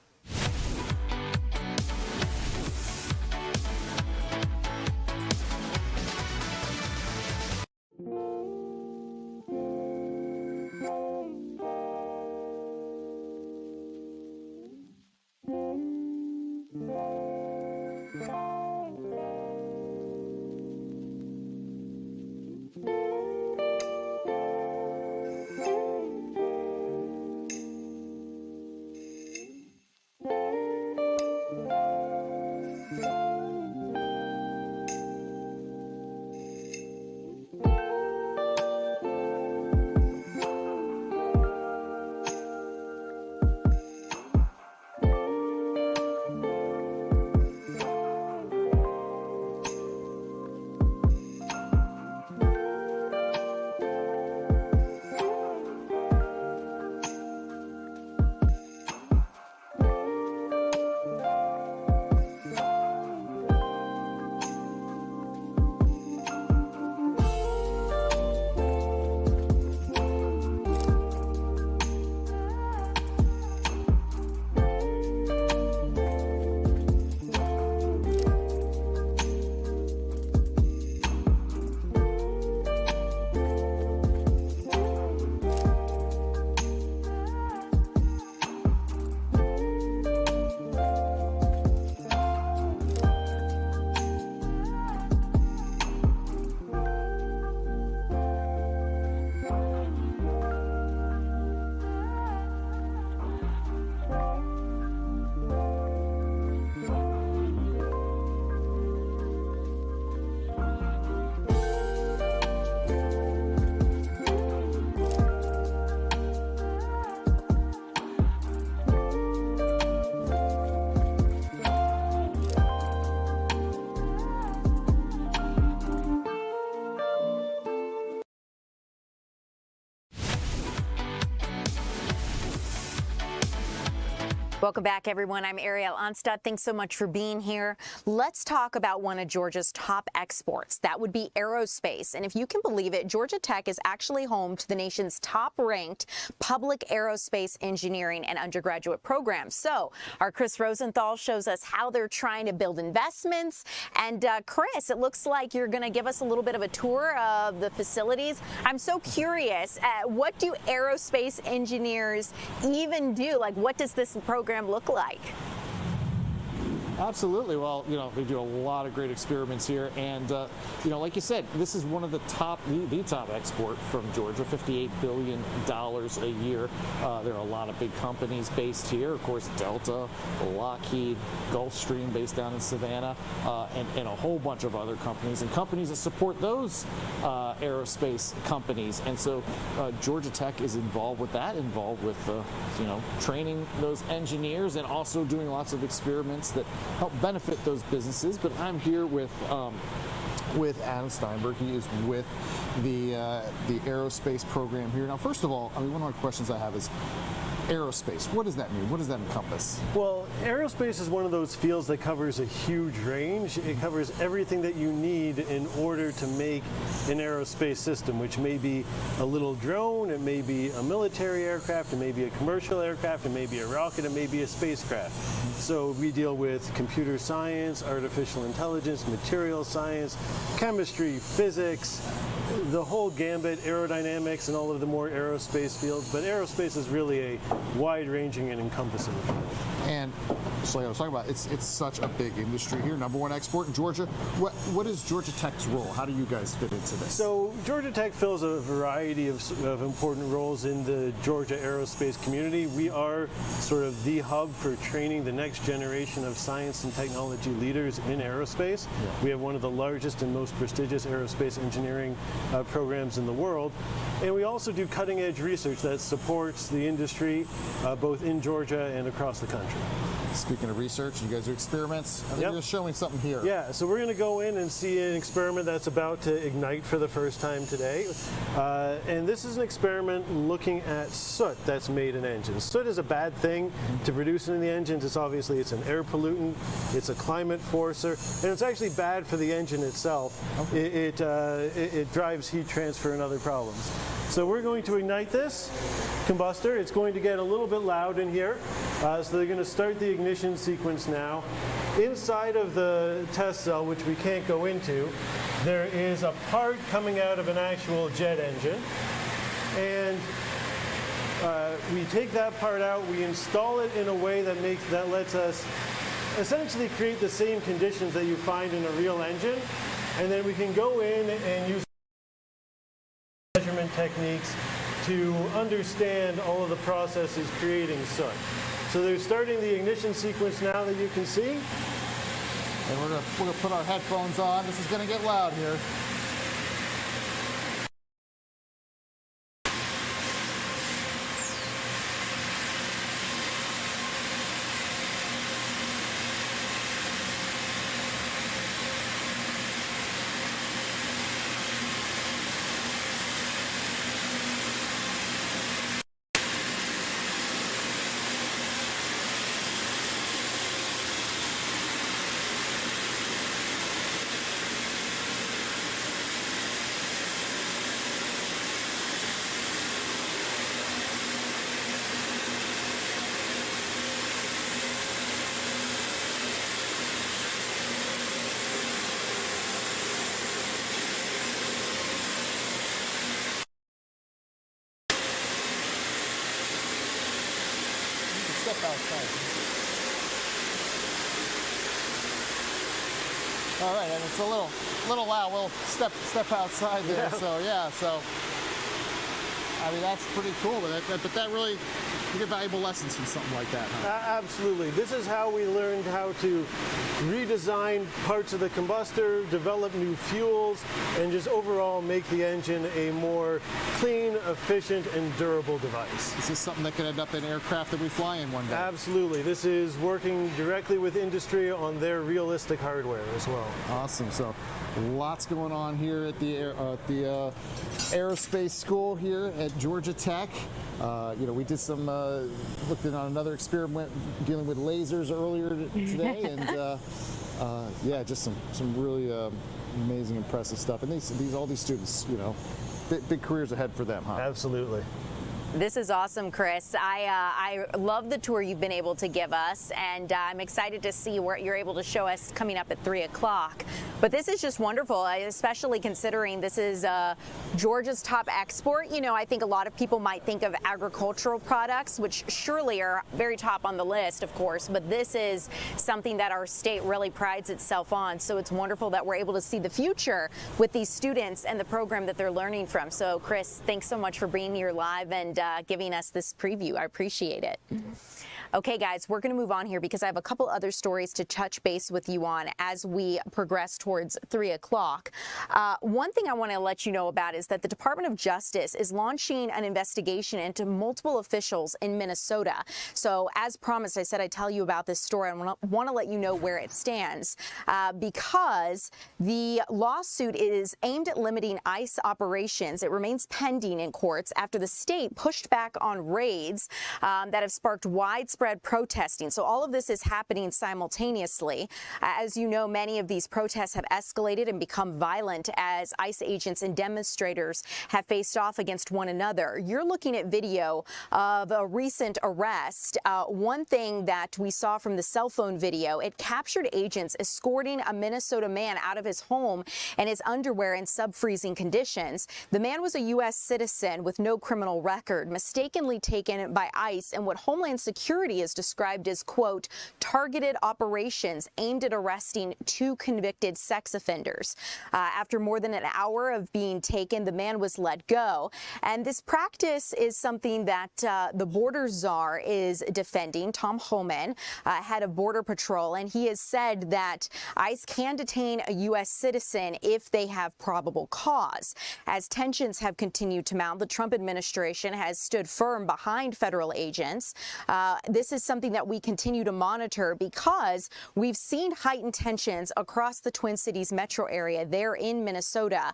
Welcome back, everyone. I'm Ariel Onstad. Thanks so much for being here. Let's talk about one of Georgia's top exports. That would be aerospace. And if you can believe it, Georgia Tech is actually home to the nation's top-ranked public aerospace engineering and undergraduate programs. So our Chris Rosenthal shows us how they're trying to build investments. And Chris, it looks like you're going to give us a little bit of a tour of the facilities. I'm so curious, what do aerospace engineers even do? Like, what does this program look like? Absolutely. Well, they do a lot of great experiments here, and like you said, this is one of the top, the top export from Georgia, $58 billion a year. There are a lot of big companies based here, of course, Delta, Lockheed, Gulfstream based down in Savannah, and a whole bunch of other companies, and companies that support those aerospace companies. And so Georgia Tech is involved with that, involved with training those engineers, and also doing lots of experiments that help benefit those businesses. But I'm here with Adam Steinberg. He is with the aerospace program here. Now, first of all, one of my questions I have is aerospace. What does that mean? What does that encompass? Well, aerospace is one of those fields that covers a huge range. It covers everything that you need in order to make an aerospace system, which may be a little drone, it may be a military aircraft, it may be a commercial aircraft, it may be a rocket, it may be a spacecraft. So we deal with computer science, artificial intelligence, material science, chemistry, physics, the whole gambit, aerodynamics, and all of the more aerospace fields. But aerospace is really a wide-ranging and encompassing field. And so like I was talking about, it's such a big industry here. #1 export in Georgia. What is Georgia Tech's role? How do you guys fit into this? So Georgia Tech fills a variety of important roles in the Georgia aerospace community. We are sort of the hub for training the next generation of science and technology leaders in aerospace. Yeah. We have one of the largest and most prestigious aerospace engineering programs in the world. And we also do cutting-edge research that supports the industry both in Georgia and across the country. Speaking of research, you guys do experiments. I think you're showing something here. Yeah, so we're going to go in and see an experiment that's about to ignite for the first time today. And this is an experiment looking at soot that's made in engines. Soot is a bad thing to produce in the engines. It's an air pollutant, it's a climate forcer, and it's actually bad for the engine itself. Okay. It drives heat transfer and other problems. So we're going to ignite this combustor. It's going to get a little bit loud in here. So they're going to start the ignition sequence now. Inside of the test cell, which we can't go into, there is a part coming out of an actual jet engine. And we take that part out, we install it in a way that lets us essentially create the same conditions that you find in a real engine. And then we can go in and use measurement techniques to understand all of the processes creating soot. So they're starting the ignition sequence now that you can see. And we're gonna put our headphones on. This is gonna get loud here. All right, and it's a little loud. We'll step outside there. Yeah. So that's pretty cool. But that really, you get valuable lessons from something like that, huh? Absolutely. This is how we learned how to redesign parts of the combustor, develop new fuels, and just overall make the engine a more clean, efficient, and durable device. This is something that could end up in aircraft that we fly in one day. Absolutely. This is working directly with industry on their realistic hardware as well. Awesome. So lots going on here at the aerospace school here at Georgia Tech. We did some looked in on another experiment dealing with lasers earlier today, and yeah, just some really amazing, impressive stuff. And all these students, you know, big careers ahead for them, huh? Absolutely. This is awesome, Chris. I love the tour you've been able to give us, and I'm excited to see what you're able to show us coming up at 3 o'clock. But this is just wonderful, especially considering this is Georgia's top export. You know, I think a lot of people might think of agricultural products, which surely are very top on the list, of course, but this is something that our state really prides itself on. So it's wonderful that we're able to see the future with these students and the program that they're learning from. So, Chris, thanks so much for being here live and giving us this preview. I appreciate it. Okay, guys, we're going to move on here because I have a couple other stories to touch base with you on as we progress towards 3 o'clock. One thing I want to let you know about is that the Department of Justice is launching an investigation into multiple officials in Minnesota. So, as promised, I said I'd tell you about this story. I want to let you know where it stands because the lawsuit is aimed at limiting ICE operations. It remains pending in courts after the state pushed back on raids that have sparked widespread protesting. So all of this is happening simultaneously. As you know, many of these protests have escalated and become violent as ICE agents and demonstrators have faced off against one another. You're looking at video of a recent arrest. One thing that we saw from the cell phone video, it captured agents escorting a Minnesota man out of his home and his underwear in sub-freezing conditions. The man was a U.S. citizen with no criminal record, mistakenly taken by ICE and what Homeland Security is described as, quote, targeted operations aimed at arresting 2 convicted sex offenders. After more than an hour of being taken, the man was let go. And this practice is something that the border czar is defending, Tom Homan, head of Border Patrol, and he has said that ICE can detain a U.S. citizen if they have probable cause. As tensions have continued to mount, the Trump administration has stood firm behind federal agents. This is something that we continue to monitor because we've seen heightened tensions across the Twin Cities metro area there in Minnesota,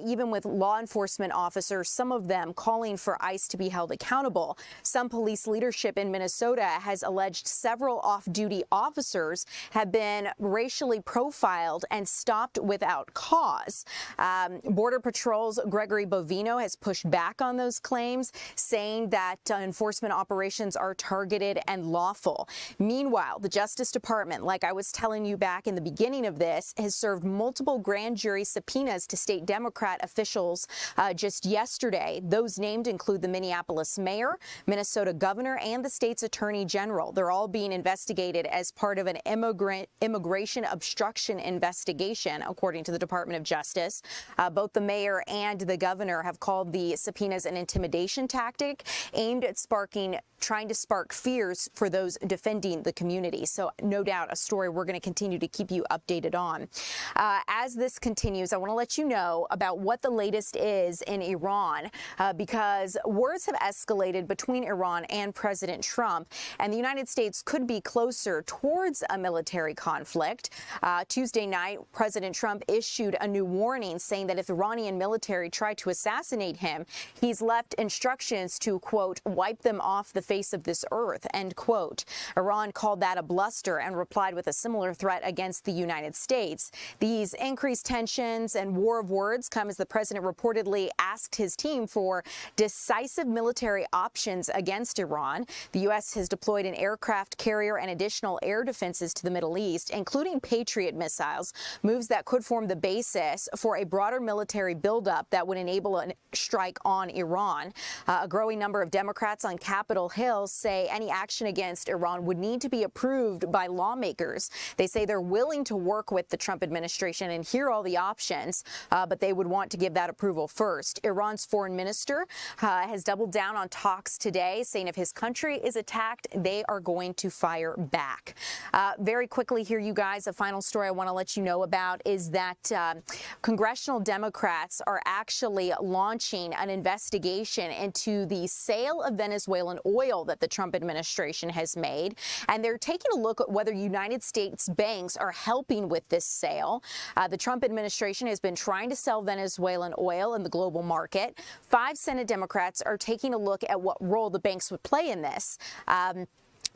even with law enforcement officers, some of them calling for ICE to be held accountable. Some police leadership in Minnesota has alleged several off-duty officers have been racially profiled and stopped without cause. Border Patrol's Gregory Bovino has pushed back on those claims, saying that enforcement operations are targeted and lawful. Meanwhile, the Justice Department, like I was telling you back in the beginning of this, has served multiple grand jury subpoenas to state Democrat officials just yesterday. Those named include the Minneapolis mayor, Minnesota governor, and the state's attorney general. They're all being investigated as part of an immigration obstruction investigation, according to the Department of Justice. Both the mayor and the governor have called the subpoenas an intimidation tactic aimed at trying to spark fears for those defending the community. So no doubt a story we're going to continue to keep you updated on. As this continues, I want to let you know about what the latest is in Iran because words have escalated between Iran and President Trump, and the United States could be closer towards a military conflict. Tuesday night, President Trump issued a new warning saying that if the Iranian military try to assassinate him, he's left instructions to, quote, wipe them off the face of this earth, end quote. Iran called that a bluster and replied with a similar threat against the United States. These increased tensions and war of words come as the president reportedly asked his team for decisive military options against Iran. The U.S. has deployed an aircraft carrier and additional air defenses to the Middle East, including Patriot missiles, moves that could form the basis for a broader military buildup that would enable a strike on Iran. A growing number of Democrats on Capitol Hill say any action against Iran would need to be approved by lawmakers. They say they're willing to work with the Trump administration and hear all the options, but they would want to give that approval first. Iran's foreign minister has doubled down on talks today, saying if his country is attacked, they are going to fire back. Very quickly here, you guys, a final story I want to let you know about is that congressional Democrats are actually launching an investigation into the sale of Venezuelan oil that the Trump administration administration has made, and they're taking a look at whether United States banks are helping with this sale. The Trump administration has been trying to sell Venezuelan oil in the global market. 5 Senate Democrats are taking a look at what role the banks would play in this.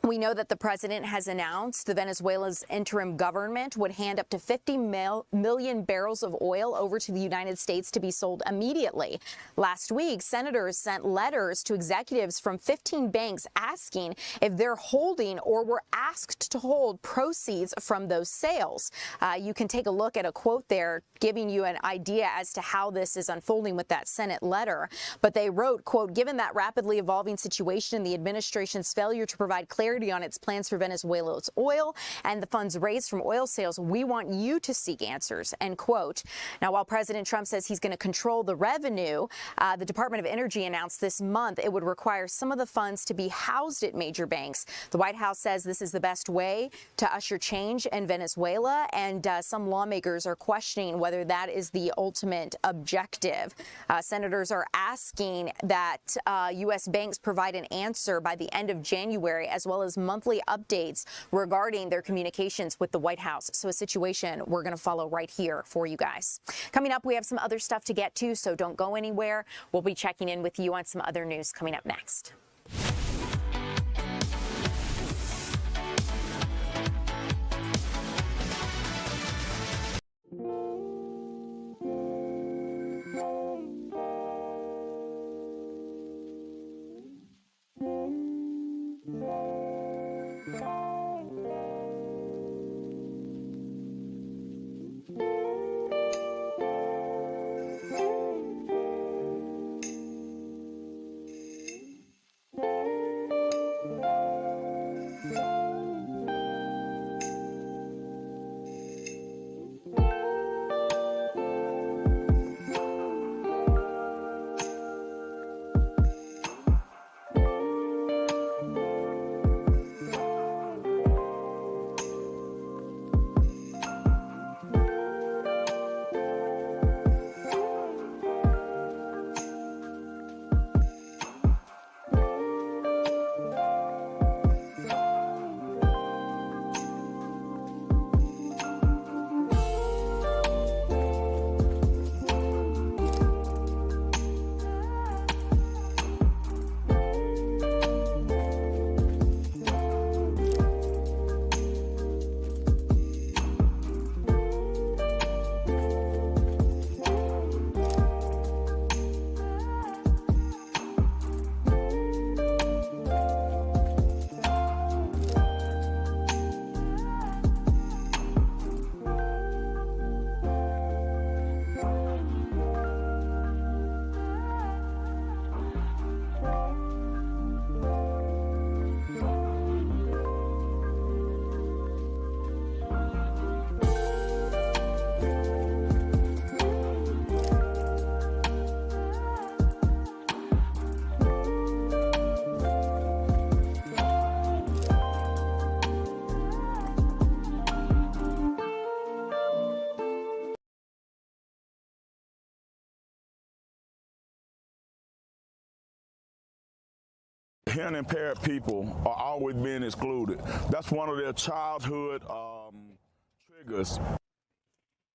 We know that the president has announced the Venezuela's interim government would hand up to 50 million barrels of oil over to the United States to be sold immediately. Last week, senators sent letters to executives from 15 banks asking if they're holding or were asked to hold proceeds from those sales. You can take a look at a quote there giving you an idea as to how this is unfolding with that Senate letter. But they wrote, quote, given that rapidly evolving situation and the administration's failure to provide clarity on its plans for Venezuela's oil and the funds raised from oil sales, we want you to seek answers, end quote. Now, while President Trump says he's going to control the revenue, the Department of Energy announced this month it would require some of the funds to be housed at major banks. The White House says this is the best way to usher change in Venezuela, and some lawmakers are questioning whether that is the ultimate objective. Senators are asking that U.S. banks provide an answer by the end of January, as well as monthly updates regarding their communications with the White House. So a situation we're going to follow right here for you guys. Coming up, we have some other stuff to get to, so don't go anywhere. We'll be checking in with you on some other news coming up next. Hearing impaired people are always being excluded. That's one of their childhood triggers.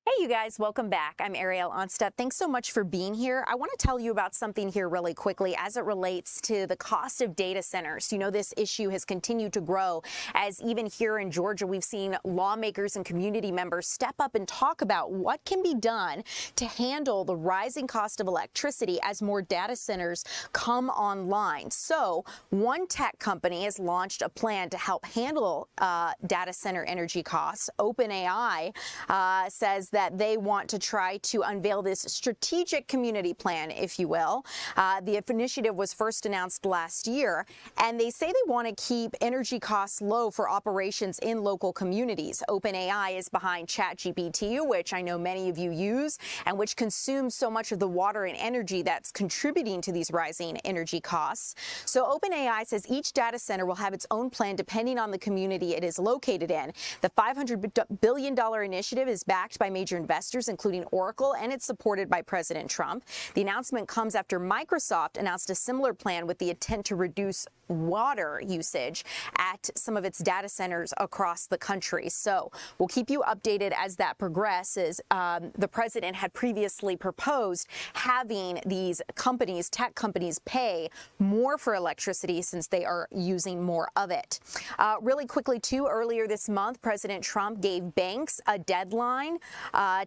Hey, you guys, welcome back. I'm Ariel Onstedt. Thanks so much for being here. I want to tell you about something here really quickly as it relates to the cost of data centers. You know, this issue has continued to grow as even here in Georgia, we've seen lawmakers and community members step up and talk about what can be done to handle the rising cost of electricity as more data centers come online. So one tech company has launched a plan to help handle data center energy costs. OpenAI says that they want to try to unveil this strategic community plan, if you will. The initiative was first announced last year, and they say they want to keep energy costs low for operations in local communities. OpenAI is behind ChatGPT, which I know many of you use, and which consumes so much of the water and energy that's contributing to these rising energy costs. So OpenAI says each data center will have its own plan depending on the community it is located in. The $500 billion initiative is backed by major investors, including Oracle, and it's supported by President Trump. The announcement comes after Microsoft announced a similar plan with the intent to reduce water usage at some of its data centers across the country. So we'll keep you updated as that progresses. The president had previously proposed having these companies, tech companies, pay more for electricity since they are using more of it. Really quickly, too, earlier this month, President Trump gave banks a deadline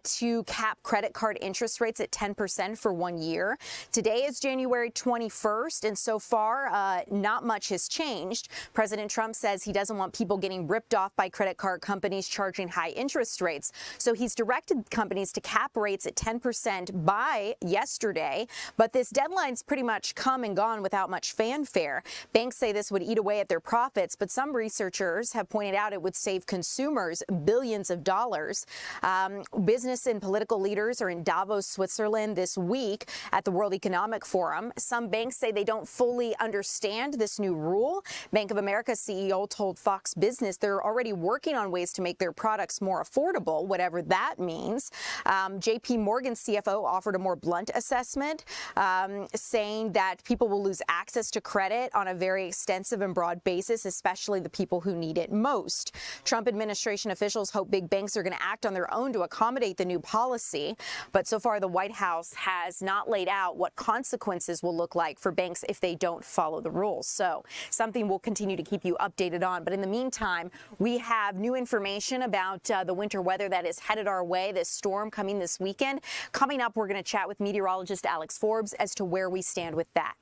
to cap credit card interest rates at 10% for 1 year. Today is January 21st, and so far, not much has changed. President Trump says he doesn't want people getting ripped off by credit card companies charging high interest rates. So he's directed companies to cap rates at 10% by yesterday. But this deadline's pretty much come and gone without much fanfare. Banks say this would eat away at their profits, but some researchers have pointed out it would save consumers billions of dollars. Business and political leaders are in Davos, Switzerland this week at the World Economic Forum. Some banks say they don't fully understand this new rule. Bank of America CEO told Fox Business they're already working on ways to make their products more affordable, whatever that means. JP Morgan CFO offered a more blunt assessment, saying that people will lose access to credit on a very extensive and broad basis, especially the people who need it most. Trump administration officials hope big banks are going to act on their own to accommodate the new policy. But so far, the White House has not laid out what consequences will look like for banks if they don't follow the rules. So something we'll continue to keep you updated on. But in the meantime, we have new information about the winter weather that is headed our way, this storm coming this weekend. Coming up, we're going to chat with meteorologist Alex Forbes as to where we stand with that.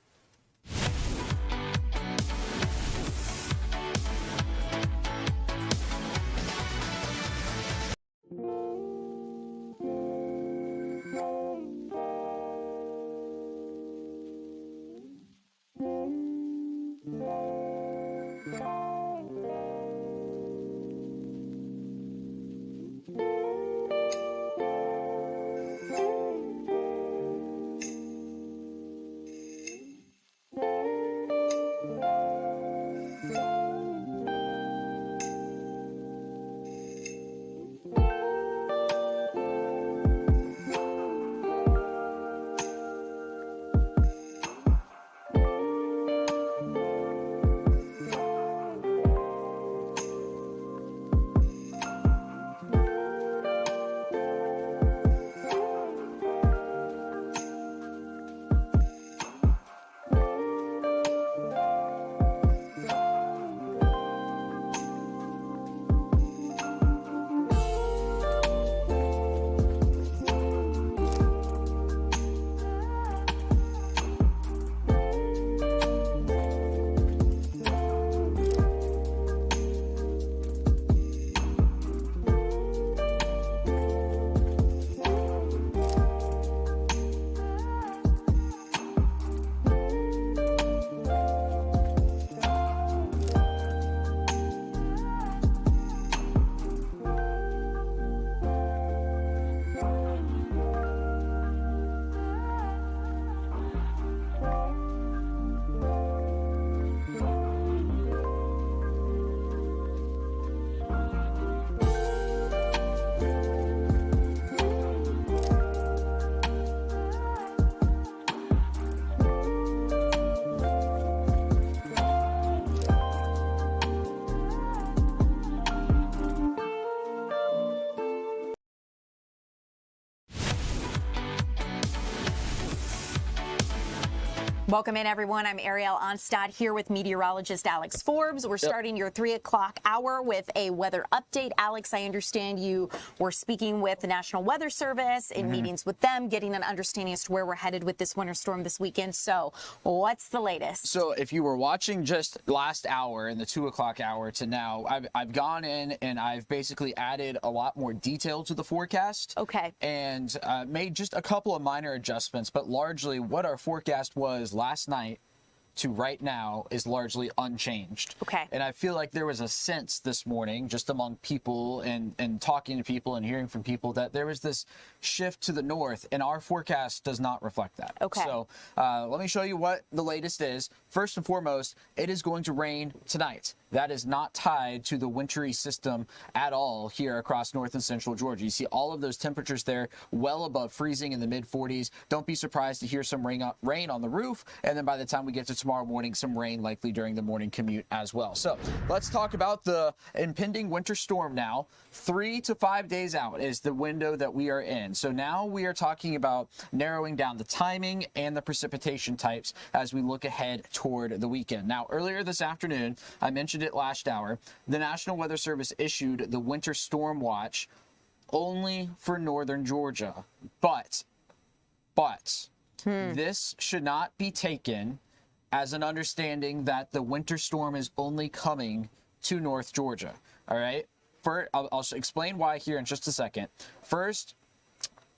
Welcome in, everyone. I'm Ariel Onstad here with meteorologist Alex Forbes. We're starting your 3 o'clock hour with a weather update. Alex, I understand you were speaking with the National Weather Service in meetings with them, getting an understanding as to where we're headed with this winter storm this weekend. So what's the latest? So if you were watching just last hour in the 2 o'clock hour to now, I've gone in and I've basically added a lot more detail to the forecast. Okay. And made just a couple of minor adjustments, but largely what our forecast was last night to right now is largely unchanged. Okay. And I feel like there was a sense this morning just among people and talking to people and hearing from people that there was this shift to the north, and our forecast does not reflect that. Okay. So let me show you what the latest is. First and foremost, it is going to rain tonight. that is not tied to the wintry system at all here across north and central Georgia. You see all of those temperatures there well above freezing in the mid 40s. Don't be surprised to hear some rain on the roof, and then by the time we get to tomorrow morning, some rain likely during the morning commute as well. So let's talk about the impending winter storm now. 3 to 5 days out is the window that we are in. So now we are talking about narrowing down the timing and the precipitation types as we look ahead toward the weekend. Now, earlier this afternoon, I mentioned it last hour, the National Weather Service issued the winter storm watch only for northern Georgia. But this should not be taken as an understanding that the winter storm is only coming to North Georgia. All right. I'll explain why here in just a second. First,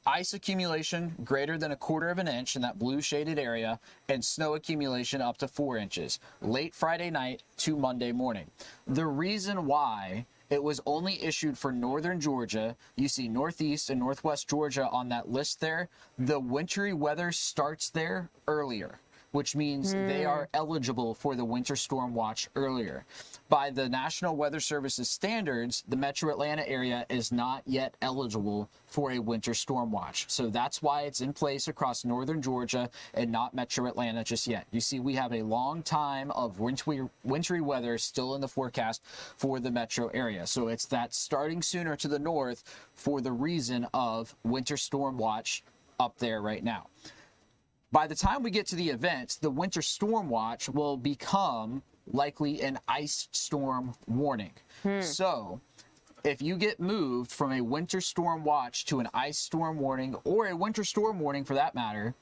ice accumulation greater than 1/4 of an inch in that blue shaded area, and snow accumulation up to 4 inches late Friday night to Monday morning. The reason why it was only issued for northern Georgia, you see northeast and northwest Georgia on that list there, the wintry weather starts there earlier, which means they are eligible for the winter storm watch earlier. By the National Weather Service's standards, the metro Atlanta area is not yet eligible for a winter storm watch. So that's why it's in place across northern Georgia and not metro Atlanta just yet. You see, we have a long time of wintry weather still in the forecast for the metro area. So it's that starting sooner to the north for the reason of winter storm watch up there right now. By the time we get to the event, the winter storm watch will become likely an ice storm warning. So if you get moved from a winter storm watch to an ice storm warning, or a winter storm warning for that matter,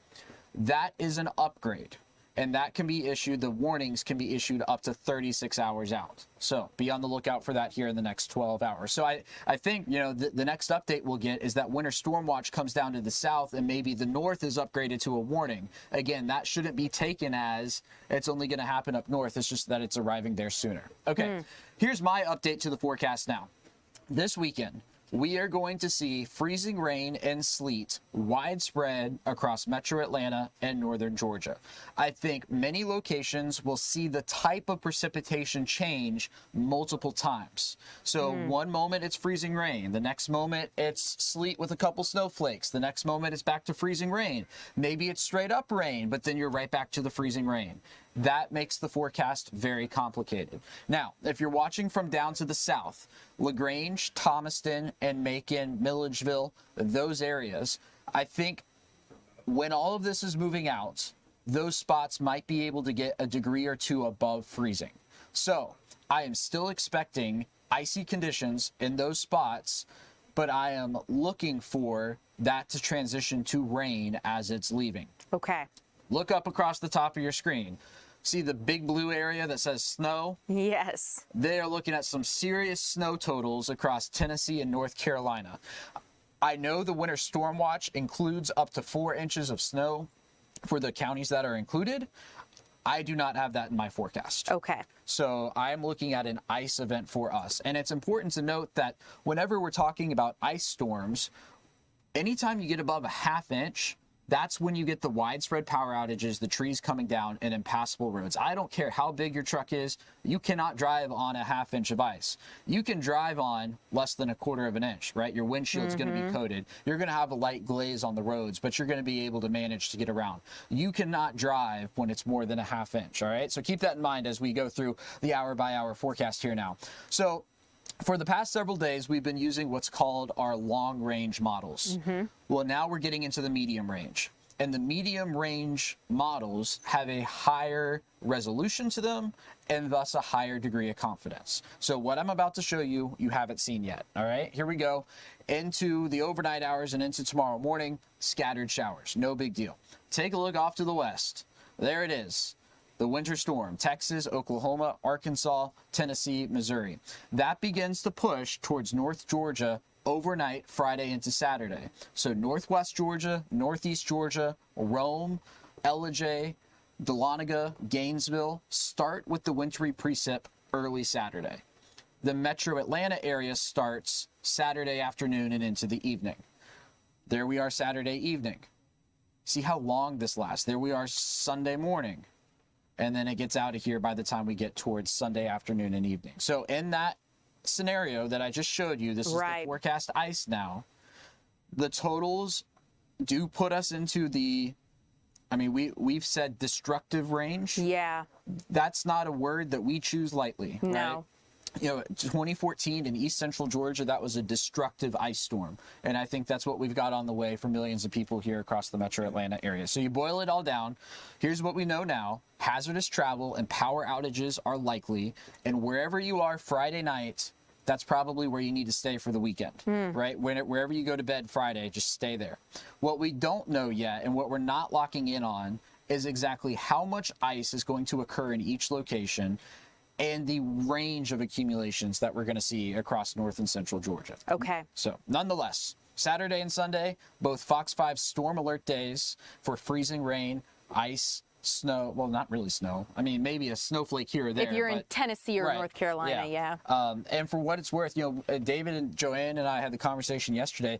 that is an upgrade. And that can be issued, the warnings can be issued up to 36 hours out. So be on the lookout for that here in the next 12 hours. So I think, you know, the next update we'll get is that winter storm watch comes down to the south and maybe the north is upgraded to a warning. Again, that shouldn't be taken as it's only going to happen up north. It's just that it's arriving there sooner. Okay, here's my update to the forecast now. This weekend, we are going to see freezing rain and sleet widespread across metro Atlanta and northern Georgia. I think many locations will see the type of precipitation change multiple times. So one moment it's freezing rain, the next moment it's sleet with a couple snowflakes, the next moment it's back to freezing rain. Maybe it's straight up rain, but then you're right back to the freezing rain. That makes the forecast very complicated. Now, if you're watching from down to the south, LaGrange, Thomaston, and Macon, Milledgeville, those areas, I think when all of this is moving out, those spots might be able to get a degree or two above freezing. So I am still expecting icy conditions in those spots, but I am looking for that to transition to rain as it's leaving. Okay. Look up across the top of your screen. See the big blue area that says snow? Yes. They are looking at some serious snow totals across Tennessee and North Carolina. I know the winter storm watch includes up to 4 inches of snow for the counties that are included. I do not have that in my forecast. Okay. So I'm looking at an ice event for us. And it's important to note that whenever we're talking about ice storms, anytime you get above a ½ inch, that's when you get the widespread power outages, the trees coming down, and impassable roads. I don't care how big your truck is, you cannot drive on a ½ inch of ice. You can drive on less than 1/4 of an inch, right? Your windshield's going to be coated. You're going to have a light glaze on the roads, but you're going to be able to manage to get around. You cannot drive when it's more than a ½ inch, all right? So keep that in mind as we go through the hour-by-hour forecast here now. So for the past several days, we've been using what's called our long-range models. Well, now we're getting into the medium range. And the medium range models have a higher resolution to them and thus a higher degree of confidence. So what I'm about to show you, you haven't seen yet. All right, here we go. Into the overnight hours and into tomorrow morning, scattered showers. No big deal. Take a look off to the west. There it is. The winter storm, Texas, Oklahoma, Arkansas, Tennessee, Missouri. That begins to push towards North Georgia overnight Friday into Saturday. So northwest Georgia, northeast Georgia, Rome, Ellijay, Dahlonega, Gainesville start with the wintry precip early Saturday. The metro Atlanta area starts Saturday afternoon and into the evening. There we are Saturday evening. See how long this lasts. There we are Sunday morning. and then it gets out of here by the time we get towards Sunday afternoon and evening. So in that scenario that I just showed you, this is the forecast ice now, the totals do put us into the, I mean, we've said destructive range. Yeah. That's not a word that we choose lightly. No. Right? You know, 2014 in East Central Georgia, that was a destructive ice storm. And I think that's what we've got on the way for millions of people here across the metro Atlanta area. So you boil it all down. Here's what we know now. Hazardous travel and power outages are likely. And wherever you are Friday night, that's probably where you need to stay for the weekend, right? Wherever you go to bed Friday, just stay there. What we don't know yet and what we're not locking in on is exactly how much ice is going to occur in each location and the range of accumulations that we're going to see across North and Central Georgia. Okay. So nonetheless, Saturday and Sunday, both Fox 5 storm alert days for freezing rain, ice, snow. Well, not really snow. I mean, maybe a snowflake here or there. If you're in Tennessee or North Carolina, yeah. And for what it's worth, you know, David and Joanne and I had the conversation yesterday.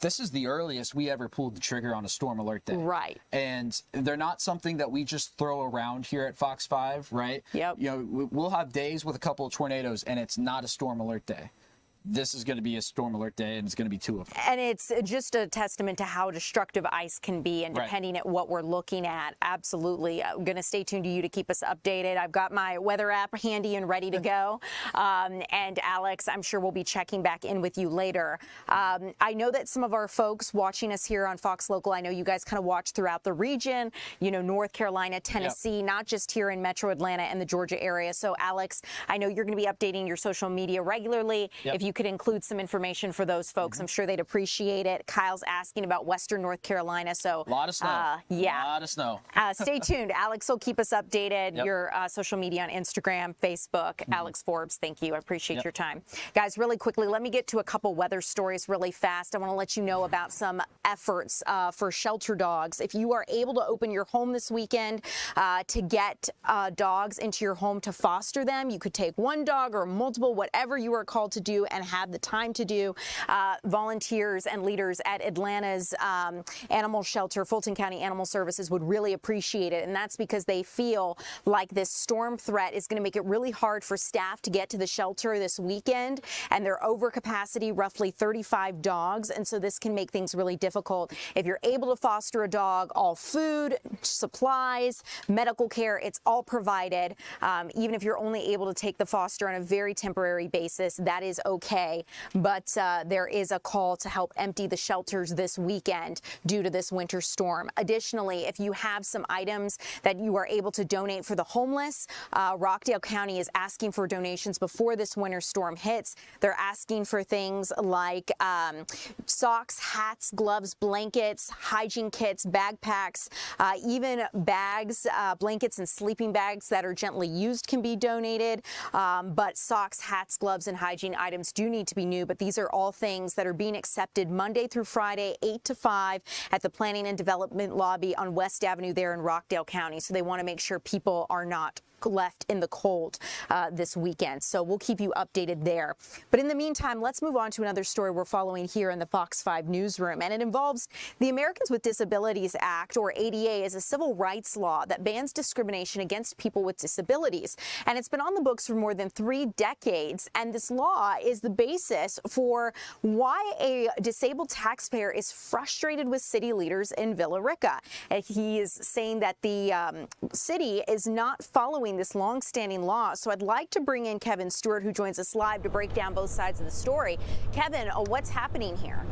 This is the earliest we ever pulled the trigger on a storm alert day. Right. And they're not something that we just throw around here at Fox 5, right? Yep. You know, we'll have days with a couple of tornadoes, and it's not a storm alert day. This is going to be a storm alert day, and it's going to be 2 of them. And it's just a testament to how destructive ice can be, and depending at what we're looking at, absolutely. I'm going to stay tuned to you to keep us updated. I've got my weather app handy and ready to go. And Alex, I'm sure we'll be checking back in with you later. I know that some of our folks watching us here on Fox Local, I know you guys kind of watch throughout the region, you know, North Carolina, Tennessee, not just here in Metro Atlanta and the Georgia area. So, Alex, I know you're going to be updating your social media regularly. If you could include some information for those folks, I'm sure they'd appreciate it. Kyle's asking about Western North Carolina, so a lot of snow. Yeah, a lot of snow. Stay tuned. Alex will keep us updated. Your social media on Instagram, Facebook. Alex Forbes, thank you. I appreciate your time, guys. Really quickly, let me get to a couple weather stories really fast. I want to let you know about some efforts for shelter dogs. If you are able to open your home this weekend to get dogs into your home to foster them, you could take one dog or multiple, whatever you are called to do, and have the time to do. Volunteers and leaders at Atlanta's animal shelter, Fulton County Animal Services, would really appreciate it. And that's because they feel like this storm threat is going to make it really hard for staff to get to the shelter this weekend. And they're over capacity, roughly 35 dogs. And so this can make things really difficult. If you're able to foster a dog, all food, supplies, medical care, it's all provided. Even if you're only able to take the foster on a very temporary basis, that is okay. But there is a call to help empty the shelters this weekend due to this winter storm. Additionally, if you have some items that you are able to donate for the homeless, Rockdale County is asking for donations before this winter storm hits. They're asking for things like socks, hats, gloves, blankets, hygiene kits, backpacks, even bags, blankets and sleeping bags that are gently used can be donated. But socks, hats, gloves, and hygiene items do need to be new, but these are all things that are being accepted Monday through Friday, 8 to 5 at the Planning and Development Lobby on West Avenue there in Rockdale County. So they want to make sure people are not left in the cold this weekend. So we'll keep you updated there. But in the meantime, let's move on to another story we're following here in the Fox 5 newsroom. And it involves the Americans with Disabilities Act, or ADA, is a civil rights law that bans discrimination against people with disabilities. And it's been on the books for more than 3 decades. And this law is the basis for why a disabled taxpayer is frustrated with city leaders in Villa Rica. And he is saying that the city is not following this long-standing law. So I'd like to bring in Kevin Stewart, who joins us live to break down both sides of the story. Kevin, what's happening here?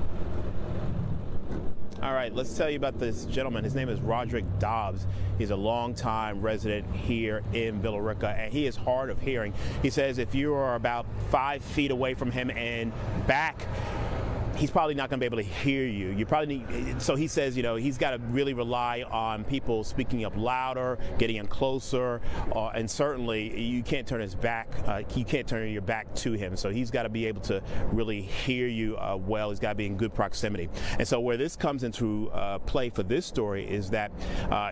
All right, let's tell you about this gentleman. His name is Roderick Dobbs. He's a longtime resident here in Villa Rica, and he is hard of hearing. He says if you are about 5 feet away from him and back, he's probably not going to be able to hear you. You probably need, so he says, you know, he's got to really rely on people speaking up louder, getting in closer, and certainly you can't turn his back. You can't turn your back to him. So he's got to be able to really hear you well. He's got to be in good proximity. And so where this comes into play for this story is that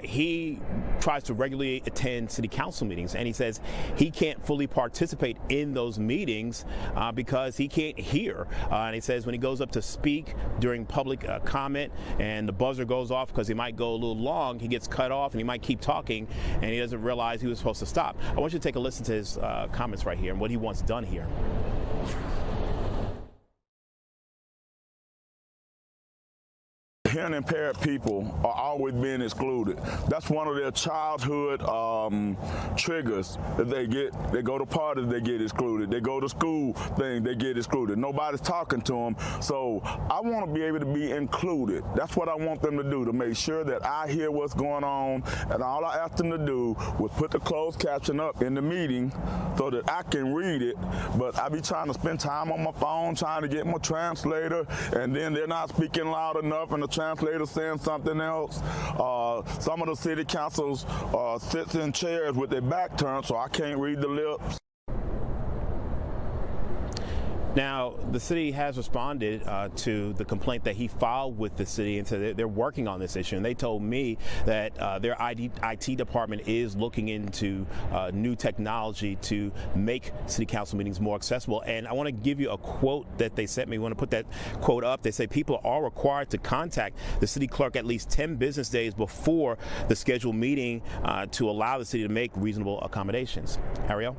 he tries to regularly attend city council meetings, and he says he can't fully participate in those meetings because he can't hear. And he says when he goes up to to speak during public comment, and the buzzer goes off because he might go a little long, he gets cut off and he might keep talking and he doesn't realize he was supposed to stop. I want you to take a listen to his comments right here and what he wants done here. Hearing impaired people are always being excluded. That's one of their childhood triggers that they get. They go to parties, they get excluded. They go to school things, they get excluded. Nobody's talking to them. So I want to be able to be included. That's what I want them to do, to make sure that I hear what's going on. And all I asked them to do was put the closed caption up in the meeting so that I can read it. But I be trying to spend time on my phone trying to get my translator, and then they're not speaking loud enough and the translator saying something else. Some of the city councils sits in chairs with their back turned, so I can't read the lips. Now, the city has responded to the complaint that he filed with the city, and so they're working on this issue. And they told me that their IT department is looking into new technology to make city council meetings more accessible. And I want to give you a quote that they sent me. I want to put that quote up. They say people are required to contact the city clerk at least 10 business days before the scheduled meeting to allow the city to make reasonable accommodations. Ariel?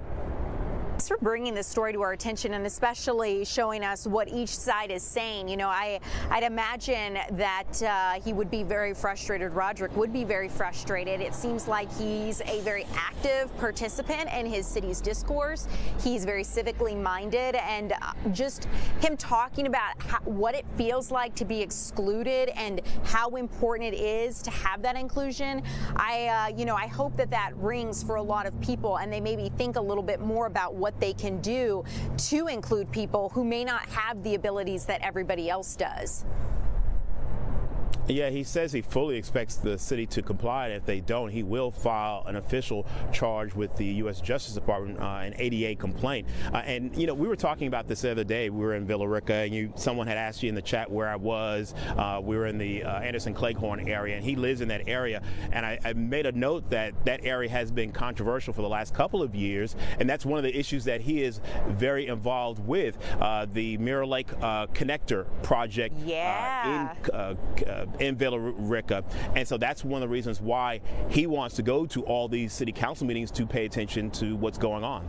Thanks for bringing this story to our attention and especially showing us what each side is saying. You know, I'd imagine that he would be very frustrated. Roderick would be very frustrated. It seems like he's a very active participant in his city's discourse. He's very civically minded, and just him talking about what it feels like to be excluded and how important it is to have that inclusion. I hope that rings for a lot of people, and they maybe think a little bit more about what they can do to include people who may not have the abilities that everybody else does. Yeah, he says he fully expects the city to comply, and if they don't, he will file an official charge with the U.S. Justice Department, an ADA complaint. And, you know, we were talking about this the other day. We were in Villa Rica, and someone had asked you in the chat where I was. We were in the Anderson-Cleghorn area, and he lives in that area. And I made a note that that area has been controversial for the last couple of years, and that's one of the issues that he is very involved with, the Mirror Lake Connector project in Villa Rica. And so that's one of the reasons why he wants to go to all these city council meetings to pay attention to what's going on.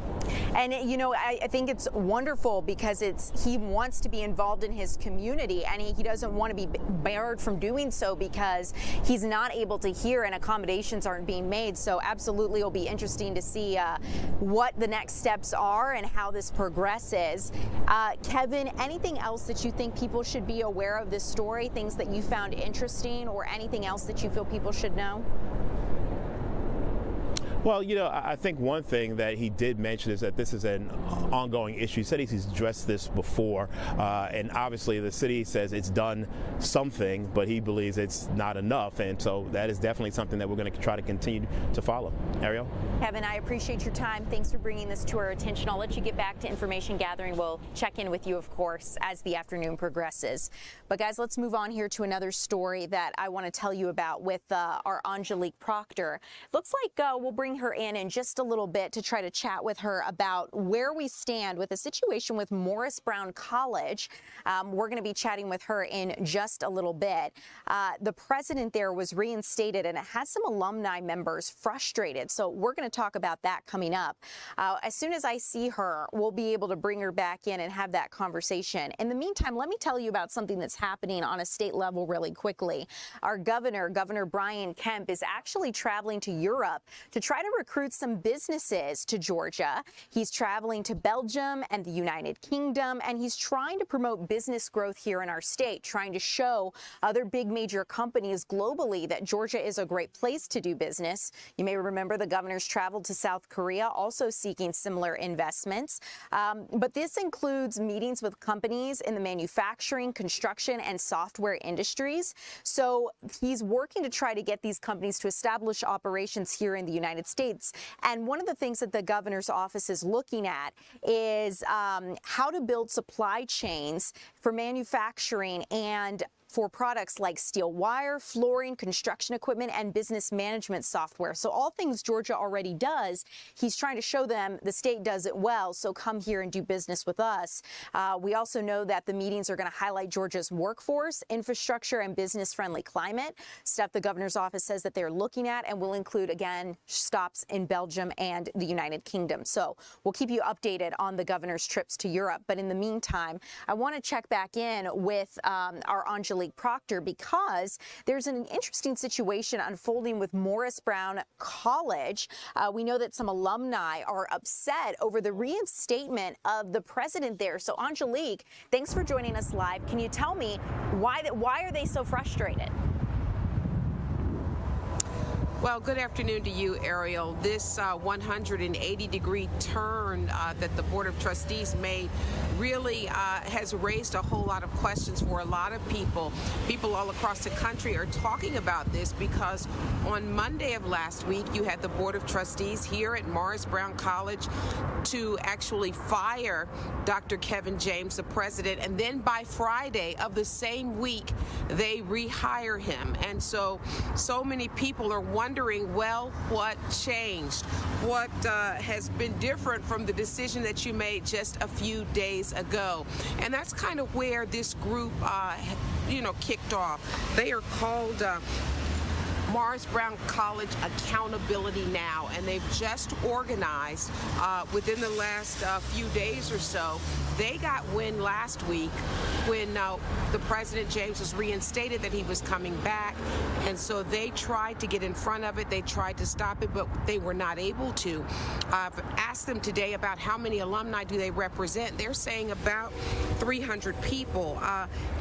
And, you know, I think it's wonderful because he wants to be involved in his community, and he doesn't want to be barred from doing so because he's not able to hear and accommodations aren't being made. So absolutely it'll be interesting to see what the next steps are and how this progresses. Kevin, anything else that you think people should be aware of this story, things that you found interesting, or anything else that you feel people should know? Well, you know, I think one thing that he did mention is that this is an ongoing issue. He said he's addressed this before, and obviously the city says it's done something, but he believes it's not enough, and so that is definitely something that we're going to try to continue to follow. Ariel? Kevin, I appreciate your time. Thanks for bringing this to our attention. I'll let you get back to information gathering. We'll check in with you, of course, as the afternoon progresses. But guys, let's move on here to another story that I want to tell you about with our Angelique Proctor. Looks like we'll bring her in just a little bit to try to chat with her about where we stand with a situation with Morris Brown College. We're going to be chatting with her in just a little bit. The president there was reinstated, and it has some alumni members frustrated. So we're going to talk about that coming up. As soon as I see her, we'll be able to bring her back in and have that conversation. In the meantime, let me tell you about something that's happening on a state level really quickly. Our Governor Brian Kemp, is actually traveling to Europe to try to recruit some businesses to Georgia. He's traveling to Belgium and the United Kingdom, and he's trying to promote business growth here in our state, trying to show other big major companies globally that Georgia is a great place to do business. You may remember the governor's traveled to South Korea, also seeking similar investments. But this includes meetings with companies in the manufacturing, construction, and software industries. So he's working to try to get these companies to establish operations here in the United States. And one of the things that the governor's office is looking at is how to build supply chains for manufacturing and for products like steel wire, flooring, construction equipment, and business management software. So all things Georgia already does, he's trying to show them the state does it well, so come here and do business with us. We also know that the meetings are going to highlight Georgia's workforce, infrastructure, and business-friendly climate, stuff the governor's office says that they're looking at, and will include, again, stops in Belgium and the United Kingdom. So we'll keep you updated on the governor's trips to Europe. But in the meantime, I want to check back in with our Angelique Proctor, because there's an interesting situation unfolding with Morris Brown College. We know that some alumni are upset over the reinstatement of the president there. So Angelique, thanks for joining us live. Can you tell me why are they so frustrated? Well, good afternoon to you, Ariel. This 180-degree turn that the Board of Trustees made really has raised a whole lot of questions for a lot of people. People all across the country are talking about this because on Monday of last week, you had the Board of Trustees here at Morris Brown College to actually fire Dr. Kevin James, the president, and then by Friday of the same week, they rehire him. And so many people are wondering, well, what changed? What has been different from the decision that you made just a few days ago? And that's kind of where this group, kicked off. They are called Morris Brown College Accountability Now, and they've just organized within the last few days or so. They got wind last week when the President James was reinstated that he was coming back, and so they tried to get in front of it. They tried to stop it, but they were not able to. I've asked them today about how many alumni do they represent. They're saying about 300 people,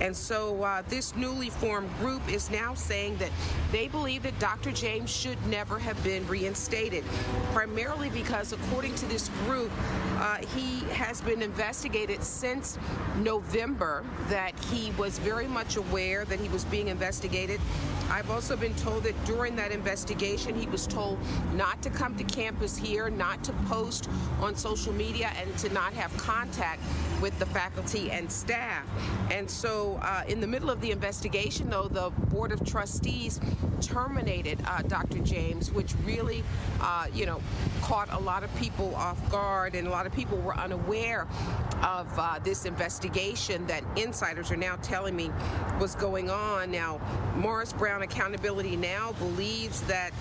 and so this newly formed group is now saying that they believe that Dr. James should never have been reinstated, primarily because, according to this group, he has been investigated since November, that he was very much aware that he was being investigated. I've also been told that during that investigation, he was told not to come to campus here, not to post on social media, and to not have contact with the faculty and staff. And so in the middle of the investigation, though, the Board of Trustees terminated Dr. James, which really, caught a lot of people off guard, and a lot of people were unaware of this investigation that insiders are now telling me was going on. Now, Morris Brown Accountability Now believes that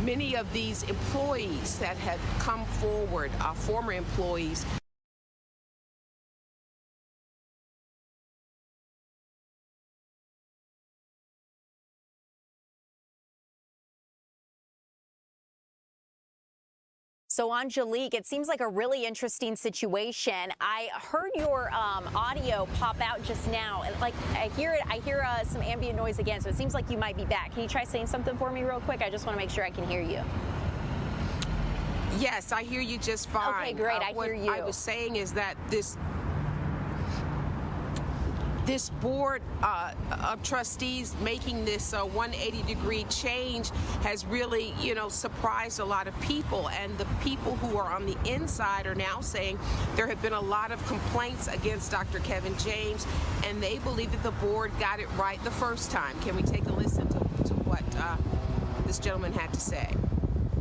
many of these employees that had come forward, former employees, So Angelique, it seems like a really interesting situation. I heard your audio pop out just now, and I hear some ambient noise again, so it seems like you might be back. Can you try saying something for me real quick? I just want to make sure I can hear you. Yes, I hear you just fine. Okay, great. I hear you. What I was saying is that this board of trustees making this 180-degree change has really, surprised a lot of people. And the people who are on the inside are now saying there have been a lot of complaints against Dr. Kevin James, and they believe that the board got it right the first time. Can we take a listen to what this gentleman had to say?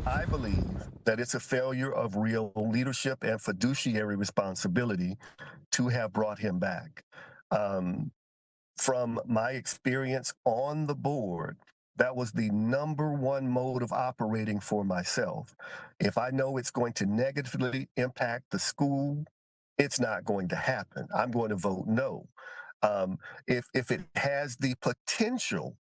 I believe that it's a failure of real leadership and fiduciary responsibility to have brought him back. From my experience on the board, that was the #1 mode of operating for myself. If I know it's going to negatively impact the school, it's not going to happen. I'm going to vote no. If it has the potential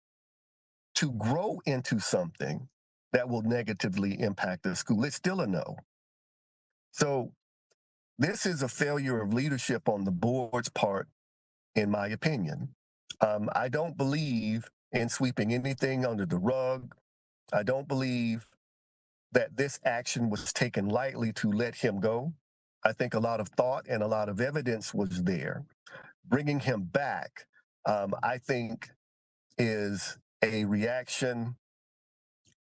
to grow into something that will negatively impact the school, it's still a no. So this is a failure of leadership on the board's part, in my opinion. I don't believe in sweeping anything under the rug. I don't believe that this action was taken lightly to let him go. I think a lot of thought and a lot of evidence was there. Bringing him back, I think, is a reaction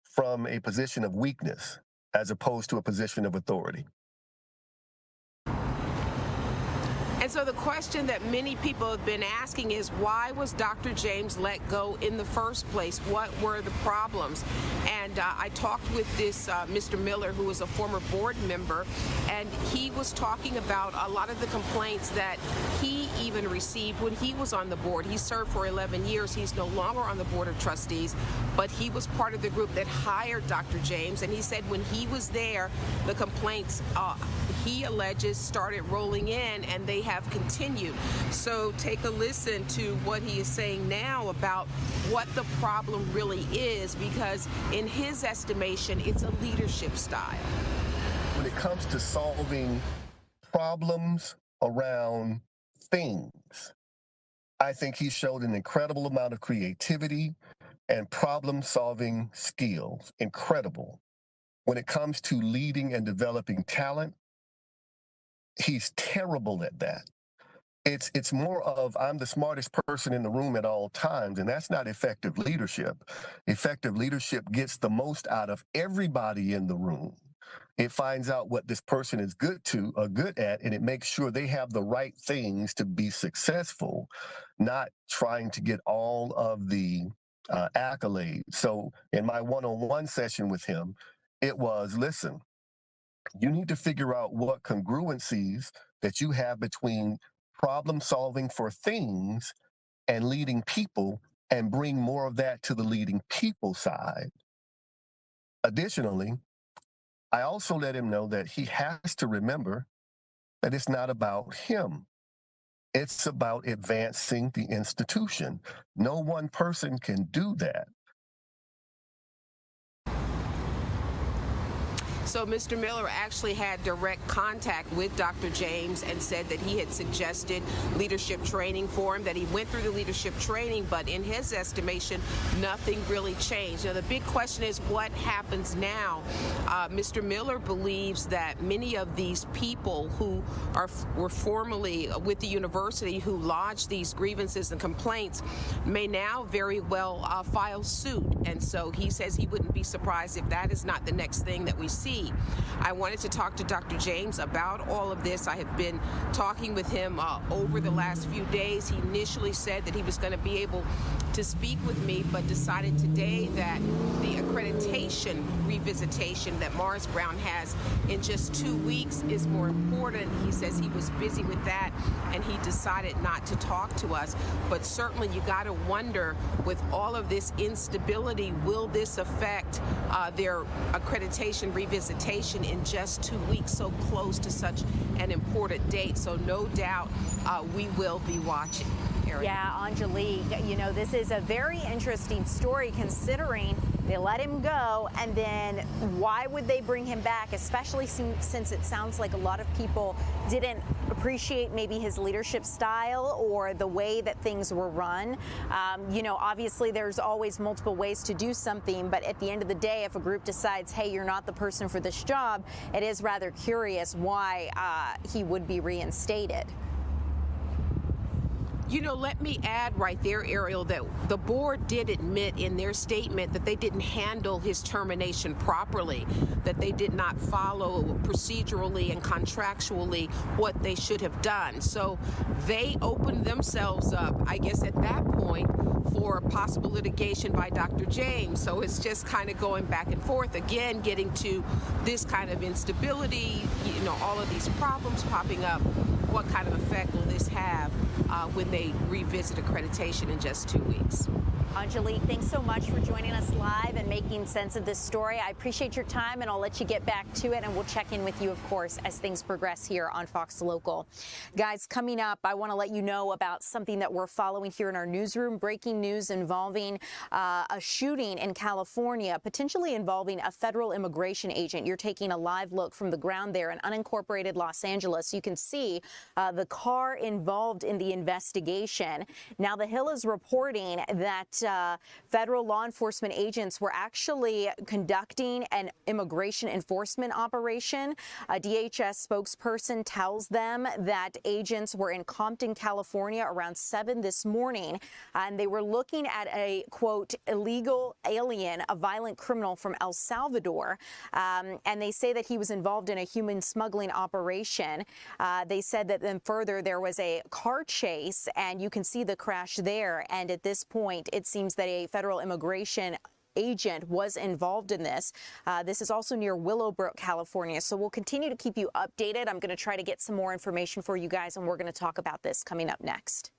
from a position of weakness as opposed to a position of authority. And so the question that many people have been asking is, why was Dr. James let go in the first place? What were the problems? And I talked with this Mr. Miller, who is a former board member, and he was talking about a lot of the complaints that he even received when he was on the board. He served for 11 years. He's no longer on the Board of Trustees, but he was part of the group that hired Dr. James, and he said when he was there, the complaints he alleges started rolling in, and they have continued. So take a listen to what he is saying now about what the problem really is, because in his estimation, it's a leadership style. When it comes to solving problems around things, I think he showed an incredible amount of creativity and problem-solving skills. Incredible. When it comes to leading and developing talent, he's terrible at that. It's more of, I'm the smartest person in the room at all times, and that's not effective leadership. Effective leadership gets the most out of everybody in the room. It finds out what this person is good at, and it makes sure they have the right things to be successful, not trying to get all of the accolades. So in my one-on-one session with him, it was, listen, you need to figure out what congruencies that you have between problem solving for things and leading people, and bring more of that to the leading people side. Additionally, I also let him know that he has to remember that it's not about him. It's about advancing the institution. No one person can do that. So Mr. Miller actually had direct contact with Dr. James and said that he had suggested leadership training for him, that he went through the leadership training, but in his estimation, nothing really changed. Now, the big question is what happens now? Mr. Miller believes that many of these people who were formerly with the university who lodged these grievances and complaints may now very well file suit. And so he says he wouldn't be surprised if that is not the next thing that we see. I wanted to talk to Dr. James about all of this. I have been talking with him over the last few days. He initially said that he was going to be able to speak with me, but decided today that the accreditation revisitation that Morris Brown has in just 2 weeks is more important. He says he was busy with that, and he decided not to talk to us. But certainly you got to wonder, with all of this instability, will this affect their accreditation revisitation in just 2 weeks, so close to such an important date? So no doubt we will be watching. Yeah, Angelique, you know, this is a very interesting story considering they let him go, and then why would they bring him back, especially since it sounds like a lot of people didn't appreciate maybe his leadership style or the way that things were run. You know, obviously there's always multiple ways to do something, but at the end of the day, if a group decides, hey, you're not the person for this job, it is rather curious why he would be reinstated. You know, let me add right there, Ariel, that the board did admit in their statement that they didn't handle his termination properly, that they did not follow procedurally and contractually what they should have done. So they opened themselves up, I guess, at that point for possible litigation by Dr. James. So it's just kind of going back and forth, again, getting to this kind of instability, you know, all of these problems popping up. What kind of effect will this have when they revisit accreditation in just 2 weeks? Angelique, thanks so much for joining us live and making sense of this story. I appreciate your time, and I'll let you get back to it, and we'll check in with you, of course, as things progress here on Fox Local. Guys, coming up, I want to let you know about something that we're following here in our newsroom. Breaking news involving a shooting in California, potentially involving a federal immigration agent. You're taking a live look from the ground there in unincorporated Los Angeles. You can see the car involved in the investigation. Now, The Hill is reporting that federal law enforcement agents were actually conducting an immigration enforcement operation. A DHS spokesperson tells them that agents were in Compton, California around 7 this morning, and they were looking at a, quote, illegal alien, a violent criminal from El Salvador, and they say that he was involved in a human smuggling operation. They said that then further there was a car chase, and you can see the crash there, and at this point it seems that a federal immigration agent was involved in this. This is also near Willowbrook, California. So we'll continue to keep you updated. I'm going to try to get some more information for you guys, and we're going to talk about this coming up next.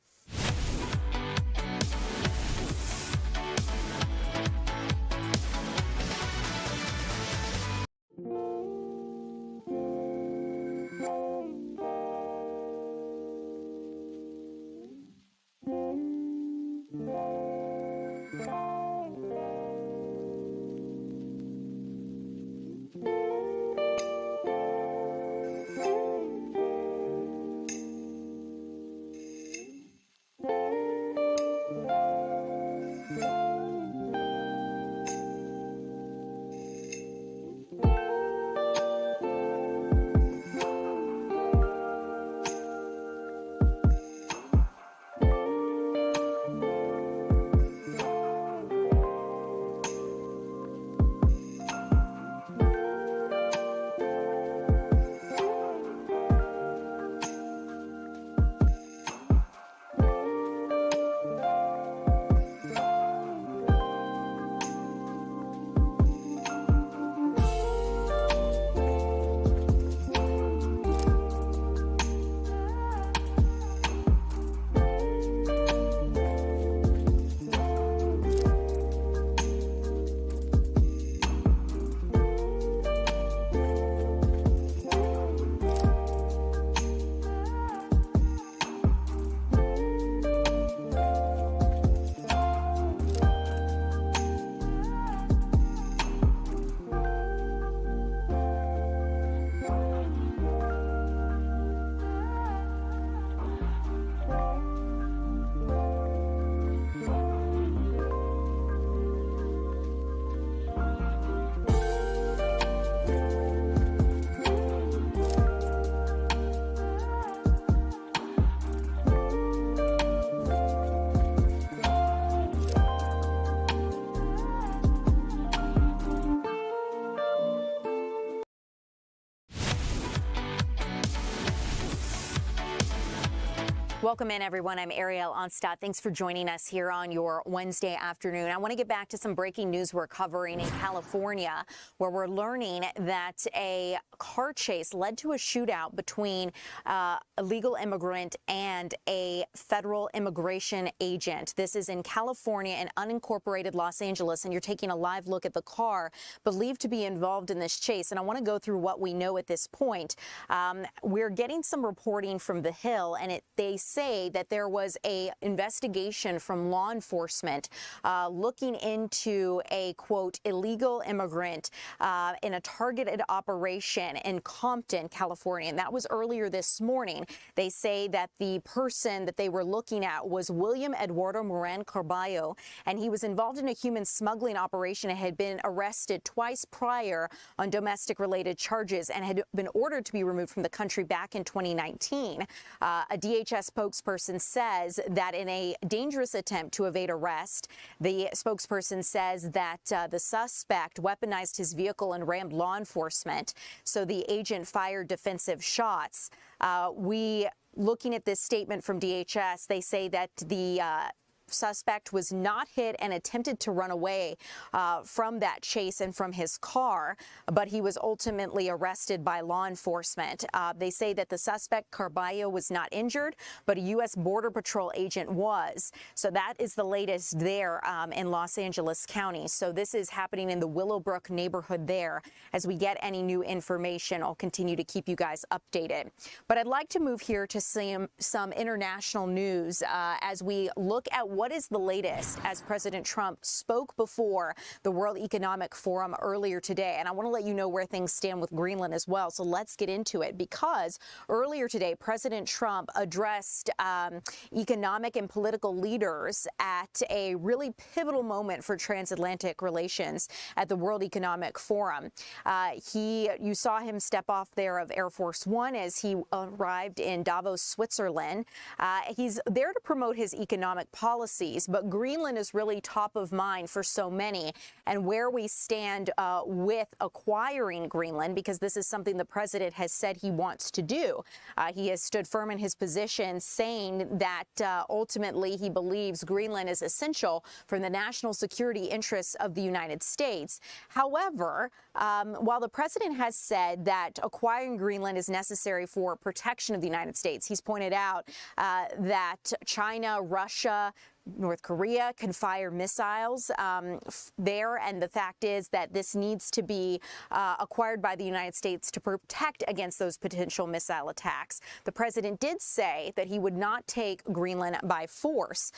Welcome in, everyone. I'm Ariel Onstadt. Thanks for joining us here on your Wednesday afternoon. I want to get back to some breaking news we're covering in California, where we're learning that a car chase led to a shootout between a legal immigrant and a federal immigration agent. This is in California in unincorporated Los Angeles, and you're taking a live look at the car believed to be involved in this chase. And I want to go through what we know at this point. We're getting some reporting from The Hill, and they say that there was a investigation from law enforcement looking into a, quote, illegal immigrant in a targeted operation in Compton, California. And that was earlier this morning. They say that the person that they were looking at was William Eduardo Moran Carballo, and he was involved in a human smuggling operation and had been arrested twice prior on domestic-related charges and had been ordered to be removed from the country back in 2019. A DHS spokesperson says that in a dangerous attempt to evade arrest, the spokesperson says that the suspect weaponized his vehicle and rammed law enforcement, so the agent fired defensive shots. Looking at this statement from DHS, they say that the suspect was not hit and attempted to run away from that chase and from his car, but he was ultimately arrested by law enforcement. They say that the suspect, Carballo, was not injured, but a U.S. Border Patrol agent was. So that is the latest there in Los Angeles County. So this is happening in the Willowbrook neighborhood there. As we get any new information, I'll continue to keep you guys updated. But I'd like to move here to some international news as we look at what is the latest as President Trump spoke before the World Economic Forum earlier today? And I want to let you know where things stand with Greenland as well. So let's get into it, because earlier today, President Trump addressed economic and political leaders at a really pivotal moment for transatlantic relations at the World Economic Forum. You saw him step off there of Air Force One as he arrived in Davos, Switzerland. He's there to promote his economic policies, but Greenland is really top of mind for so many, and where we stand with acquiring Greenland, because this is something the president has said he wants to do. He has stood firm in his position, saying that ultimately he believes Greenland is essential for the national security interests of the United States. However, while the president has said that acquiring Greenland is necessary for protection of the United States, he's pointed out that China, Russia, North Korea can fire missiles there, and the fact is that this needs to be acquired by the United States to protect against those potential missile attacks. The president did say that he would not take Greenland by force.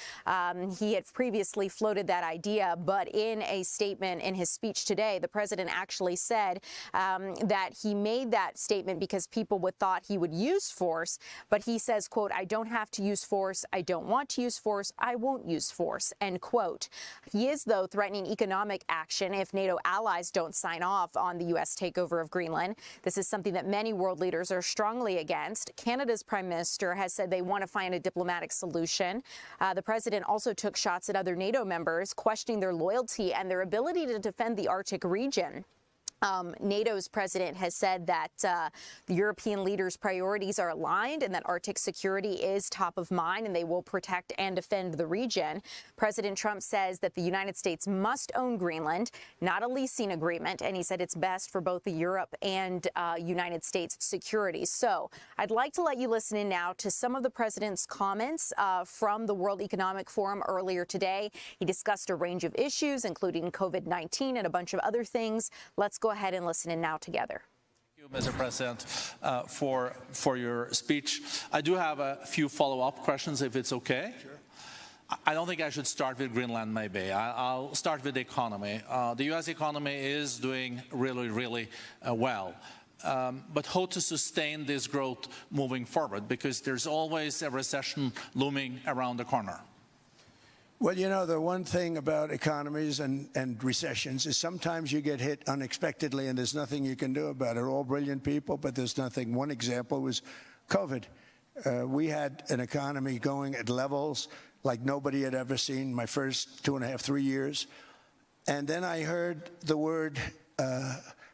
He had previously floated that idea, but in a statement in his speech today, the president actually said that he made that statement because people would thought he would use force, but he says, quote, "I don't have to use force. I don't want to use force. I won't use force," end quote. He is, though, threatening economic action if NATO allies don't sign off on the U.S. takeover of Greenland. This is something that many world leaders are strongly against. Canada's prime minister has said they want to find a diplomatic solution. The president also took shots at other NATO members, questioning their loyalty and their ability to defend the Arctic region. NATO's president has said that the European leaders' priorities are aligned and that Arctic security is top of mind, and they will protect and defend the region. President Trump says that the United States must own Greenland, not a leasing agreement, and he said it's best for both the Europe and United States security. So I'd like to let you listen in now to some of the president's comments from the World Economic Forum earlier today. He discussed a range of issues, including COVID-19 and a bunch of other things. Let's go ahead and listen in now together. Thank you, Mr. President, for your speech. I do have a few follow-up questions, if it's okay. Sure. I don't think I should start with Greenland, maybe. I'll start with the economy. The U.S. economy is doing really, really well. But how to sustain this growth moving forward? Because there's always a recession looming around the corner. Well, you know, the one thing about economies and recessions is sometimes you get hit unexpectedly and there's nothing you can do about it. All brilliant people, but there's nothing. One example was COVID. We had an economy going at levels like nobody had ever seen my first 2.5, 3 years. And then I heard the word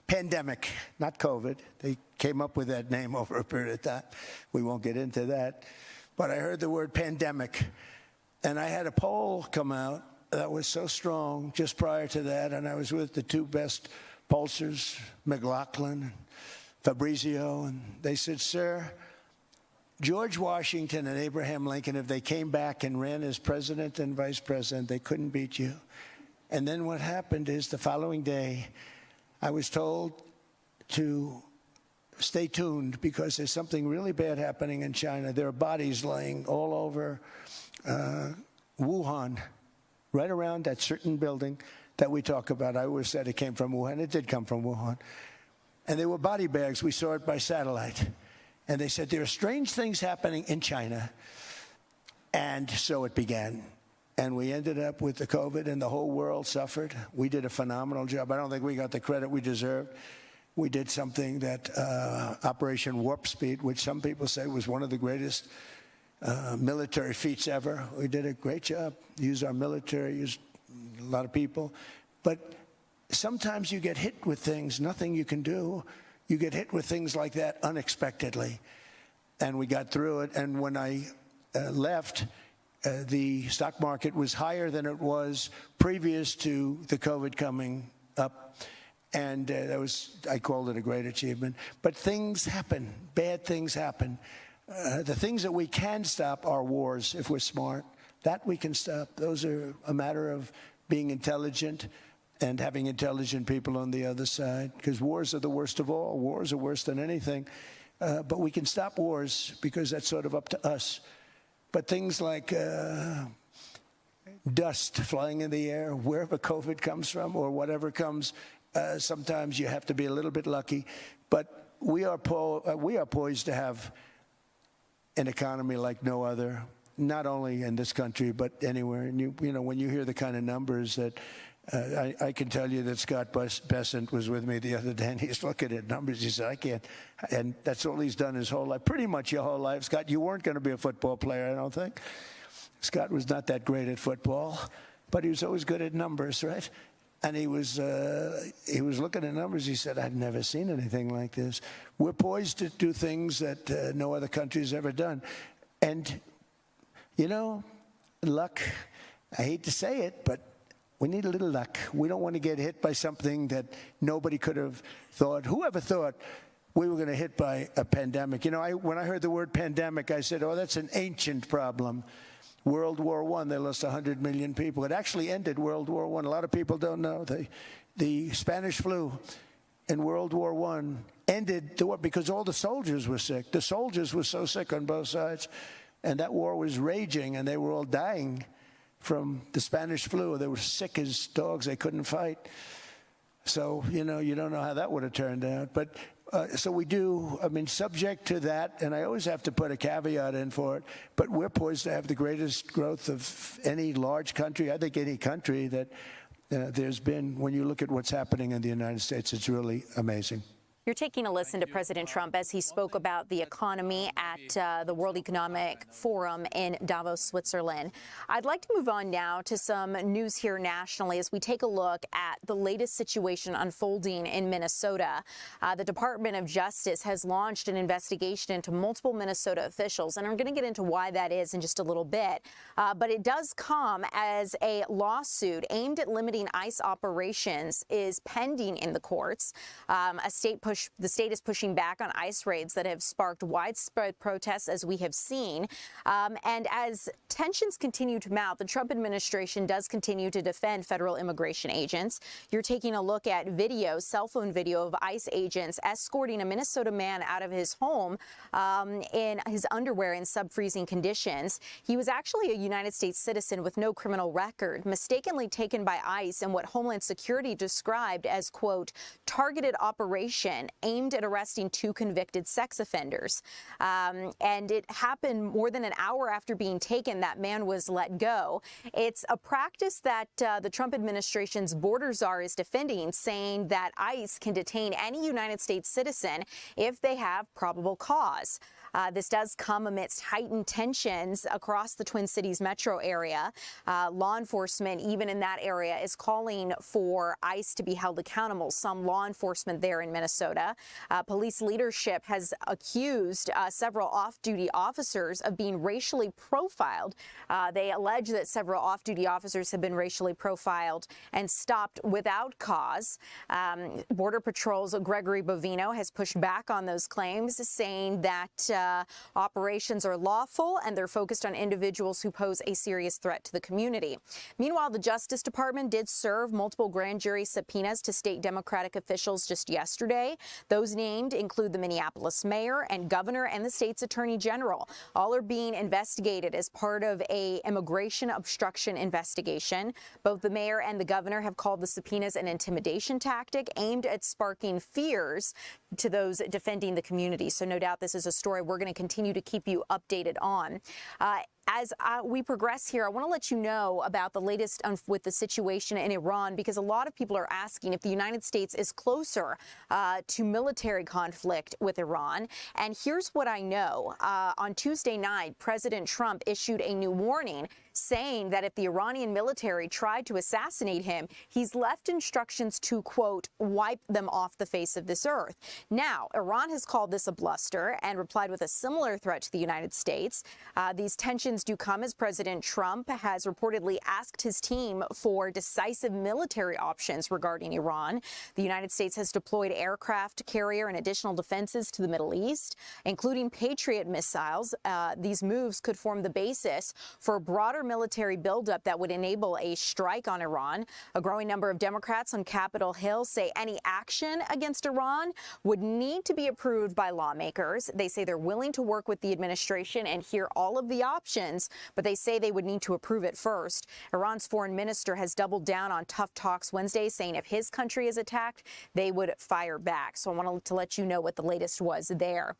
pandemic, not COVID. They came up with that name over a period of time. We won't get into that. But I heard the word pandemic. And I had a poll come out that was so strong just prior to that, and I was with the two best pollsters, McLaughlin and Fabrizio, and they said, "Sir, George Washington and Abraham Lincoln, if they came back and ran as president and vice president, they couldn't beat you." And then what happened is the following day, I was told to stay tuned because there's something really bad happening in China. There are bodies laying all over Wuhan, right around that certain building that we talk about. I always said it came from Wuhan. It did come from Wuhan. And they were body bags. We saw it by satellite. And they said, there are strange things happening in China. And so it began. And we ended up with the COVID, and the whole world suffered. We did a phenomenal job. I don't think we got the credit we deserved. We did something that Operation Warp Speed, which some people say was one of the greatest military feats ever. We did a great job. Used our military, used a lot of people. But sometimes you get hit with things, nothing you can do. You get hit with things like that unexpectedly. And we got through it. And when I left, the stock market was higher than it was previous to the COVID coming up. And that was, I called it a great achievement. But things happen. Bad things happen. The things that we can stop are wars if we're smart. That we can stop. Those are a matter of being intelligent and having intelligent people on the other side, because wars are the worst of all. Wars are worse than anything. But we can stop wars because that's sort of up to us. But things like dust flying in the air, wherever COVID comes from or whatever comes. Sometimes you have to be a little bit lucky, but we are poised to have an economy like no other, not only in this country but anywhere. And you know, when you hear the kind of numbers that I can tell you that Scott Bessent was with me the other day, and he's looking at numbers. He said, I can't. And that's all he's done his whole life, pretty much your whole life. Scott, you weren't going to be a football player, I don't think. Scott was not that great at football, but he was always good at numbers, right? And he was looking at numbers. He said, I've never seen anything like this. We're poised to do things that no other country has ever done. And, you know, luck, I hate to say it, but we need a little luck. We don't want to get hit by something that nobody could have thought. Whoever thought we were going to hit by a pandemic? You know, when I heard the word pandemic, I said, oh, that's an ancient problem. World War I, they lost 100 million people. It actually ended World War I. A lot of people don't know. The Spanish flu in World War I ended the war because all the soldiers were sick. The soldiers were so sick on both sides, and that war was raging, and they were all dying from the Spanish flu. They were sick as dogs. They couldn't fight. So, you know, you don't know how that would have turned out. But so we do, I mean, subject to that, and I always have to put a caveat in for it, but we're poised to have the greatest growth of any large country, I think any country that there's been. When you look at what's happening in the United States, it's really amazing. You're taking a listen to President Trump as he spoke about the economy at the World Economic Forum in Davos, Switzerland. I'd like to move on now to some news here nationally as we take a look at the latest situation unfolding in Minnesota. The Department of Justice has launched an investigation into multiple Minnesota officials, and I'm going to get into why that is in just a little bit. But it does come as a lawsuit aimed at limiting ICE operations is pending in the courts. The state is pushing back on ICE raids that have sparked widespread protests, as we have seen. And as tensions continue to mount, the Trump administration does continue to defend federal immigration agents. You're taking a look at video, cell phone video of ICE agents escorting a Minnesota man out of his home in his underwear in sub-freezing conditions. He was actually a United States citizen with no criminal record, mistakenly taken by ICE in what Homeland Security described as, quote, targeted operation aimed at arresting 2 convicted sex offenders. And it happened more than an hour after being taken. That man was let go. It's a practice that the Trump administration's border czar is defending, saying that ICE can detain any United States citizen if they have probable cause. This does come amidst heightened tensions across the Twin Cities metro area. Law enforcement, even in that area, is calling for ICE to be held accountable. Some law enforcement there in Minnesota. Police leadership has accused several off-duty officers of being racially profiled. They allege that several off-duty officers have been racially profiled and stopped without cause. Border Patrol's Gregory Bovino has pushed back on those claims, saying that operations are lawful and they're focused on individuals who pose a serious threat to the community. Meanwhile, the Justice Department did serve multiple grand jury subpoenas to state Democratic officials just yesterday. Those named include the Minneapolis mayor and governor and the state's attorney general. All are being investigated as part of a immigration obstruction investigation. Both the mayor and the governor have called the subpoenas an intimidation tactic aimed at sparking fears to those defending the community. So no doubt this is a story we're going to continue to keep you updated on. As we progress here, I want to let you know about the latest with the situation in Iran, because a lot of people are asking if the United States is closer to military conflict with Iran. And here's what I know. On Tuesday night, President Trump issued a new warning saying that if the Iranian military tried to assassinate him, he's left instructions to, quote, wipe them off the face of this earth. Now, Iran has called this a bluster and replied with a similar threat to the United States. These tensions do come as President Trump has reportedly asked his team for decisive military options regarding Iran. The United States has deployed aircraft carrier and additional defenses to the Middle East, including Patriot missiles. These moves could form the basis for a broader military buildup that would enable a strike on Iran. A growing number of Democrats on Capitol Hill say any action against Iran would need to be approved by lawmakers. They say they're willing to work with the administration and hear all of the options sanctions, but they say they would need to approve it first. Iran's foreign minister has doubled down on tough talks Wednesday, saying if his country is attacked, they would fire back. So I wanted to let you know what the latest was there.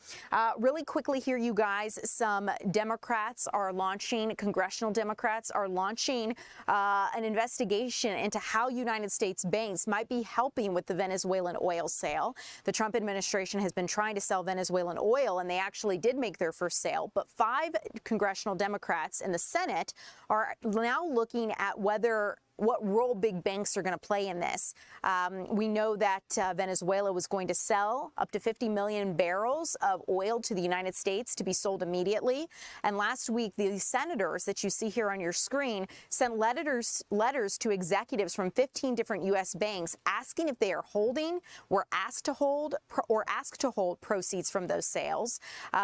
Really quickly here, you guys, some Democrats are launching, congressional Democrats are launching an investigation into how United States banks might be helping with the Venezuelan oil sale. The Trump administration has been trying to sell Venezuelan oil, and they actually did make their first sale. But 5 congressional Democrats in the Senate are now looking at what role big banks are going to play in this. We know that Venezuela was going to sell up to 50 million barrels of oil to the United States to be sold immediately. And last week, the senators that you see here on your screen sent letters to executives from 15 different U.S. banks asking if they are holding or asked to hold proceeds from those sales.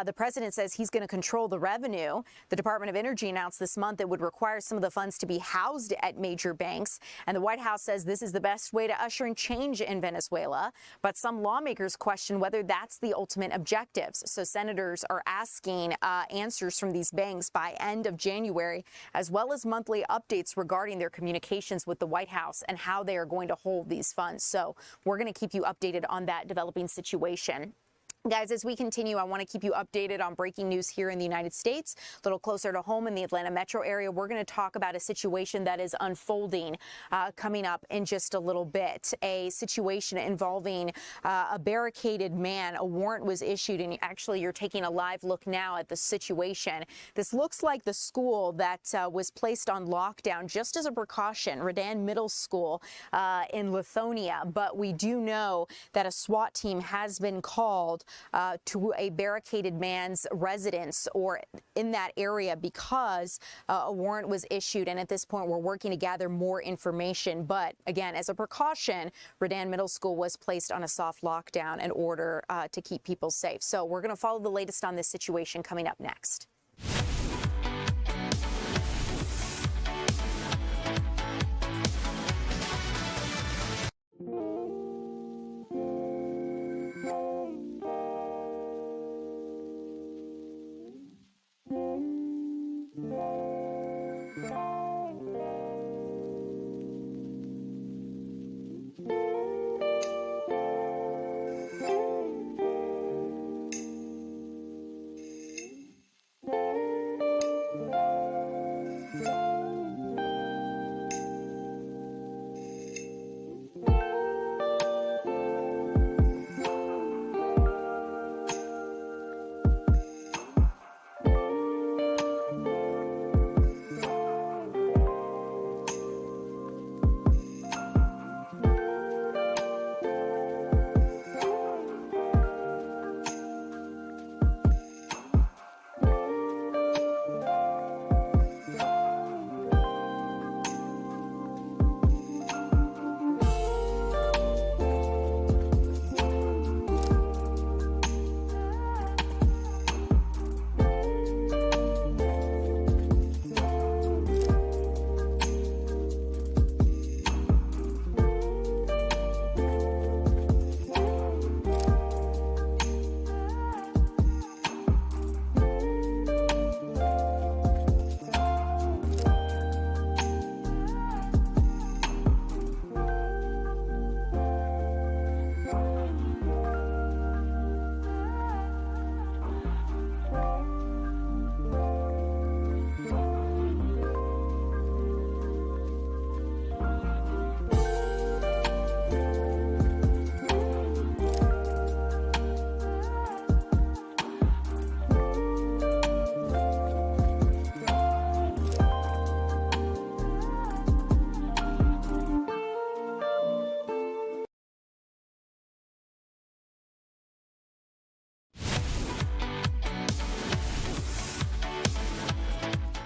The president says he's going to control the revenue. The Department of Energy announced this month it would require some of the funds to be housed at major banks, and the White House says this is the best way to usher in change in Venezuela, but some lawmakers question whether that's the ultimate objectives. So senators are asking answers from these banks by end of January, as well as monthly updates regarding their communications with the White House and how they are going to hold these funds. So we're going to keep you updated on that developing situation. Guys, as we continue, I want to keep you updated on breaking news here in the United States. A little closer to home in the Atlanta metro area, we're going to talk about a situation that is unfolding coming up in just a little bit. A situation involving a barricaded man. A warrant was issued, and actually you're taking a live look now at the situation. This looks like the school that was placed on lockdown just as a precaution, Redan Middle School in Lithonia. But we do know that a SWAT team has been called to a barricaded man's residence or in that area because a warrant was issued. And at this point, we're working to gather more information. But again, as a precaution, Redan Middle School was placed on a soft lockdown in order to keep people safe. So we're going to follow the latest on this situation coming up next.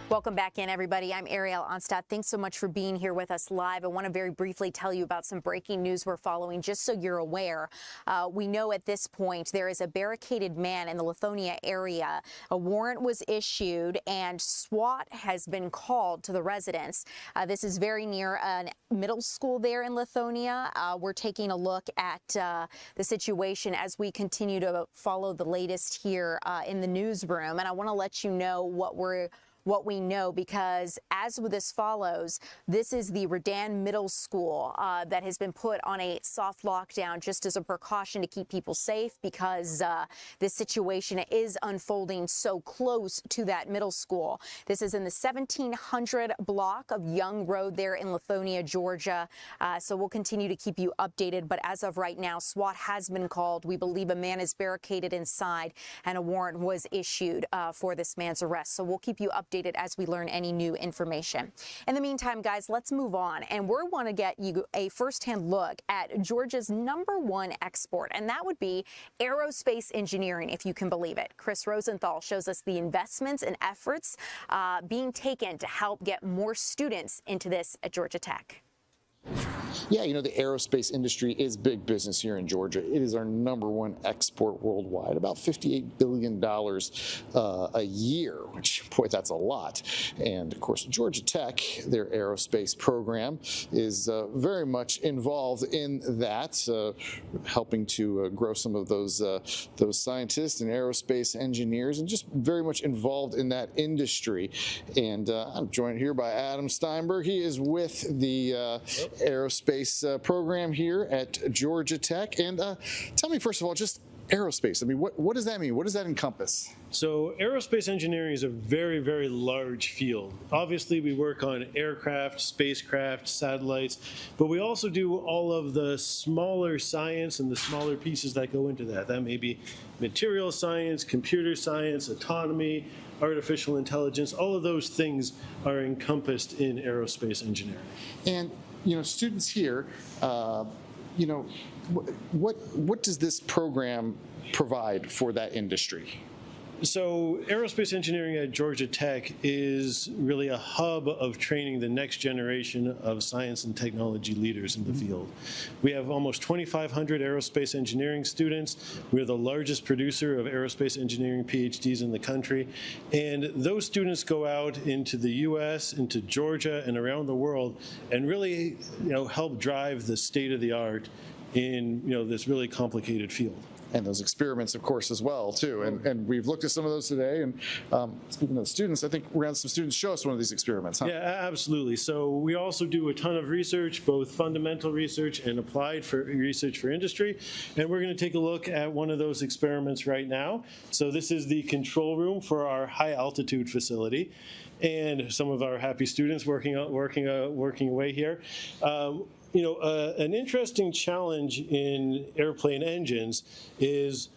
Welcome back in, everybody. I'm Ariel Onstadt. Thanks so much for being here with us live. I want to very briefly tell you about some breaking news we're following, just so you're aware. We know at this point there is a barricaded man in the Lithonia area. A warrant was issued, and SWAT has been called to the residence. This is very near a middle school there in Lithonia. We're taking a look at the situation as we continue to follow the latest here in the newsroom. And I want to let you know what we're what we know, because as this follows, this is the Redan Middle School that has been put on a soft lockdown just as a precaution to keep people safe, because this situation is unfolding so close to that middle school. This is in the 1700 block of Young Road there in Lithonia, Georgia. So we'll continue to keep you updated. But as of right now, SWAT has been called. We believe a man is barricaded inside and a warrant was issued for this man's arrest. So we'll keep you updated as we learn any new information. In the meantime, guys, let's move on. And we want to get you a firsthand look at Georgia's #1 export, and that would be aerospace engineering, if you can believe it. Chris Rosenthal shows us the investments and efforts being taken to help get more students into this at Georgia Tech. Yeah, you know, the aerospace industry is big business here in Georgia. It is our #1 export worldwide, about $58 billion a year, which, boy, that's a lot. And, of course, Georgia Tech, their aerospace program, is very much involved in that, helping to grow some of those scientists and aerospace engineers, and just very much involved in that industry. And I'm joined here by Adam Steinberg. He is with the aerospace program here at Georgia Tech. And tell me, first of all, just aerospace. I mean, what does that mean? What does that encompass? So aerospace engineering is a very, very large field. Obviously, we work on aircraft, spacecraft, satellites, but we also do all of the smaller science and the smaller pieces that go into that. That may be material science, computer science, autonomy, artificial intelligence. All of those things are encompassed in aerospace engineering. And you know, students here, you know, what does this program provide for that industry? So aerospace engineering at Georgia Tech is really a hub of training the next generation of science and technology leaders in the field. We have almost 2,500 aerospace engineering students. We're the largest producer of aerospace engineering PhDs in the country. And those students go out into the U.S., into Georgia, and around the world, and really, you know, help drive the state of the art in, you know, this really complicated field. And those experiments, of course, as well, too. And we've looked at some of those today. And speaking of students, I think we're going to have some students show us one of these experiments, huh? Yeah, absolutely. So we also do a ton of research, both fundamental research and applied research for industry. And we're going to take a look at one of those experiments right now. So this is the control room for our high altitude facility. And some of our happy students working away here. You know, an interesting challenge in airplane engines is,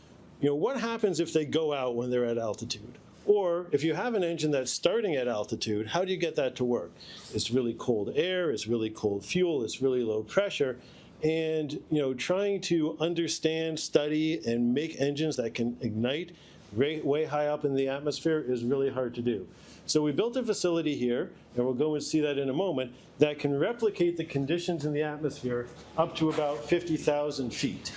you know, what happens if they go out when they're at altitude? Or if you have an engine that's starting at altitude, how do you get that to work? It's really cold air, it's really cold fuel, it's really low pressure. And, you know, trying to understand, study, and make engines that can ignite way high up in the atmosphere is really hard to do. So we built a facility here, and we'll go and see that in a moment, that can replicate the conditions in the atmosphere up to about 50,000 feet.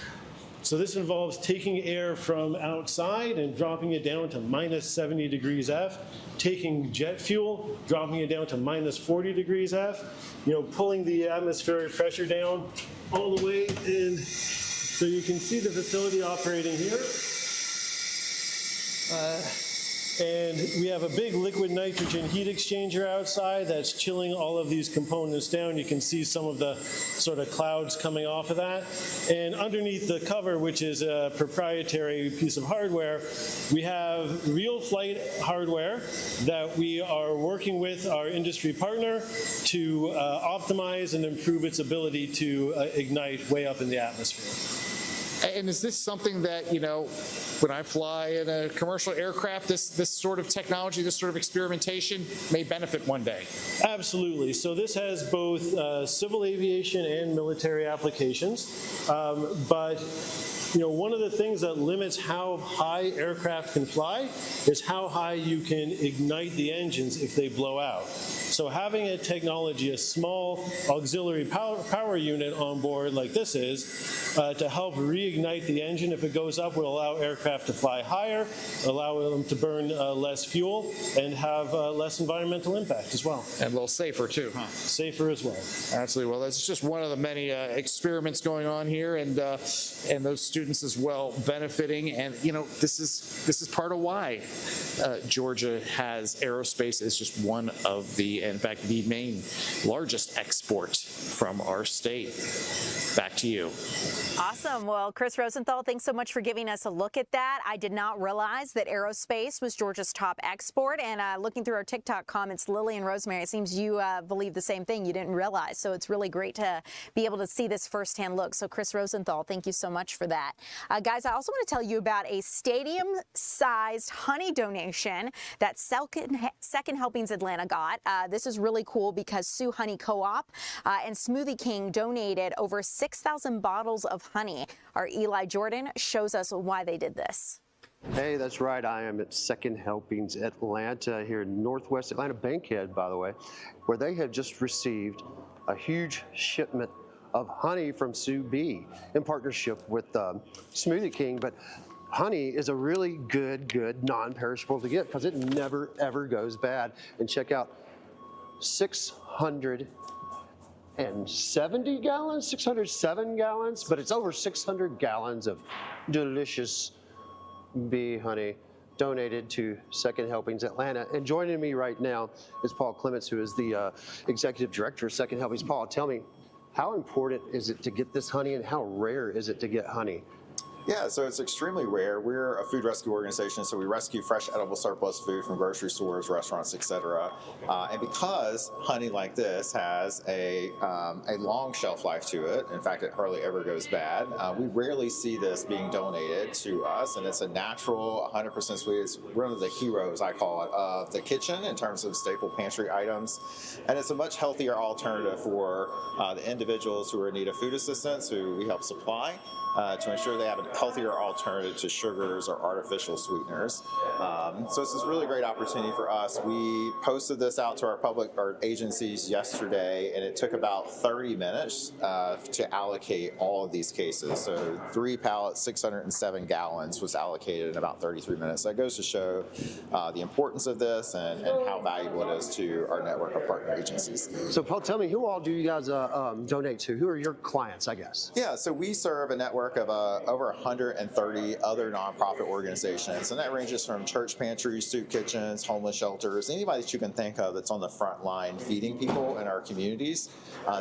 So this involves taking air from outside and dropping it down to minus 70 degrees F, taking jet fuel, dropping it down to minus 40 degrees F, you know, pulling the atmospheric pressure down all the way. And so you can see the facility operating here. And we have a big liquid nitrogen heat exchanger outside that's chilling all of these components down. You can see some of the sort of clouds coming off of that. And underneath the cover, which is a proprietary piece of hardware, we have real flight hardware that we are working with our industry partner to optimize and improve its ability to ignite way up in the atmosphere. And is this something that, you know, when I fly in a commercial aircraft, this sort of technology, this sort of experimentation may benefit one day? Absolutely. So this has both civil aviation and military applications. But you know, one of the things that limits how high aircraft can fly is how high you can ignite the engines if they blow out. So having a technology, a small auxiliary power unit on board like this is, to help reignite the engine if it goes up, will allow aircraft to fly higher, allow them to burn less fuel, and have less environmental impact as well. And a little safer, too. Safer as well. Absolutely. Well, that's just one of the many experiments going on here, and those students students as well benefiting. And this is part of why Georgia has aerospace as just one of the, in fact, the main largest export from our state. Back to you. Awesome. Well, Chris Rosenthal, thanks so much for giving us a look at that. I did not realize that aerospace was Georgia's top export. And looking through our TikTok comments, Lily and Rosemary, it seems you believe the same thing. You didn't realize. So it's really great to be able to see this firsthand look. So Chris Rosenthal, thank you so much for that. Guys, I also want to tell you about a stadium-sized honey donation that Second Helpings Atlanta got. This is really cool because Sioux Honey Co-op and Smoothie King donated over 6,000 bottles of honey. Our Eli Jordan shows us why they did this. Hey, that's right. I am at Second Helpings Atlanta here in Northwest Atlanta, Bankhead, by the way, where they have just received a huge shipment of honey from Sue B in partnership with Smoothie King. But honey is a really good non-perishable to get because it never, ever goes bad. And check out 670 gallons, 607 gallons, but it's over 600 gallons of delicious bee honey donated to Second Helpings Atlanta. And joining me right now is Paul Clements, who is the executive director of Second Helpings. Paul, tell me, how important is it to get this honey and how rare is it to get honey? Yeah, so it's extremely rare. We're a food rescue organization, so we rescue fresh edible surplus food from grocery stores, restaurants, etc. And because honey like this has a long shelf life to it, in fact, it hardly ever goes bad, we rarely see this being donated to us, and it's a natural, 100% sweet. It's one of the heroes, I call it, of the kitchen in terms of staple pantry items. And it's a much healthier alternative for the individuals who are in need of food assistance, who we help supply, to ensure they have a healthier alternative to sugars or artificial sweeteners. So this is a really great opportunity for us. We posted this out to our agencies yesterday, and it took about 30 minutes to allocate all of these cases. So 3 pallets, 607 gallons was allocated in about 33 minutes. That goes to show the importance of this and how valuable it is to our network of partner agencies. So Paul, tell me, who all do you guys donate to? Who are your clients, I guess? Yeah, so we serve a network of over 130 other nonprofit organizations, and that ranges from church pantries, soup kitchens, homeless shelters, anybody that you can think of that's on the front line feeding people in our communities.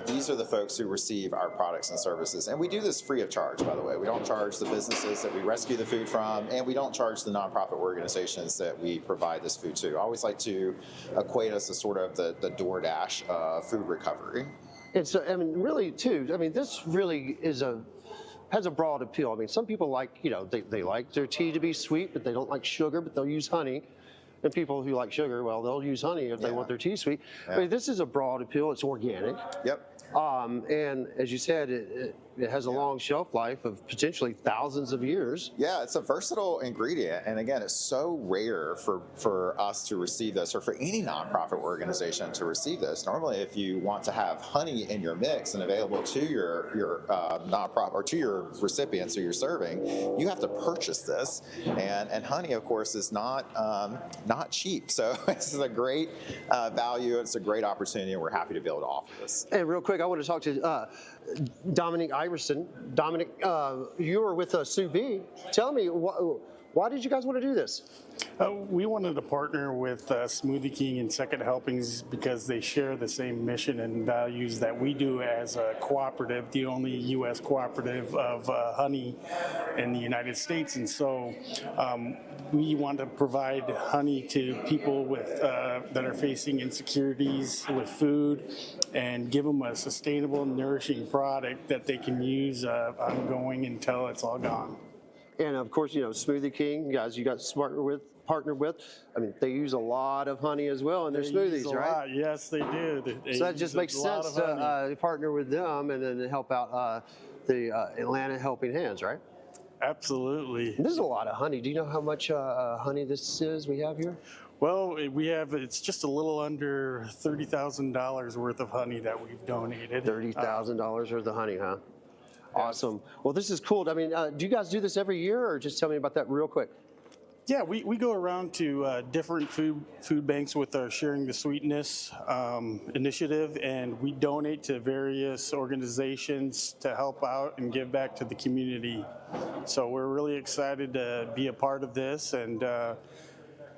These are the folks who receive our products and services, and we do this free of charge, by the way. We don't charge the businesses that we rescue the food from, and we don't charge the nonprofit organizations that we provide this food to. I always like to equate us as sort of the DoorDash of food recovery. And so, I mean, really, too, I mean, this really has a broad appeal. I mean, some people like, they like their tea to be sweet, but they don't like sugar, but they'll use honey. And people who like sugar, well, they'll use honey if they want their tea sweet. Yeah. I mean, this is a broad appeal. It's organic. Yep. And as you said, it has a long shelf life of potentially thousands of years. Yeah, it's a versatile ingredient. And again, it's so rare for us to receive this, or for any nonprofit organization to receive this. Normally, if you want to have honey in your mix and available to your nonprofit or to your recipients who you're serving, you have to purchase this. And honey, of course, is not cheap. So this is a great value. It's a great opportunity, and we're happy to be able to offer this. And real quick, I want to talk to Dominic Iverson. Dominic, you were with Sue B. Tell me, why did you guys want to do this? We wanted to partner with Smoothie King and Second Helpings because they share the same mission and values that we do as a cooperative, the only U.S. cooperative of honey in the United States. And so we want to provide honey to people with that are facing insecurities with food and give them a sustainable, nourishing product that they can use ongoing until it's all gone. And of course, Smoothie King, guys, you got partnered with. I mean, they use a lot of honey as well in their smoothies, right? Lot. Yes, they do. So that just makes sense to partner with them and then help out the Atlanta Helping Hands, right? Absolutely. And this is a lot of honey. Do you know how much honey this is we have here? Well, it's just a little under $30,000 worth of honey that we've donated. $30,000 worth of honey, huh? Awesome. Well, this is cool. I mean, do you guys do this every year, or just tell me about that real quick? Yeah, we go around to different food banks with our Sharing the Sweetness initiative, and we donate to various organizations to help out and give back to the community. So we're really excited to be a part of this and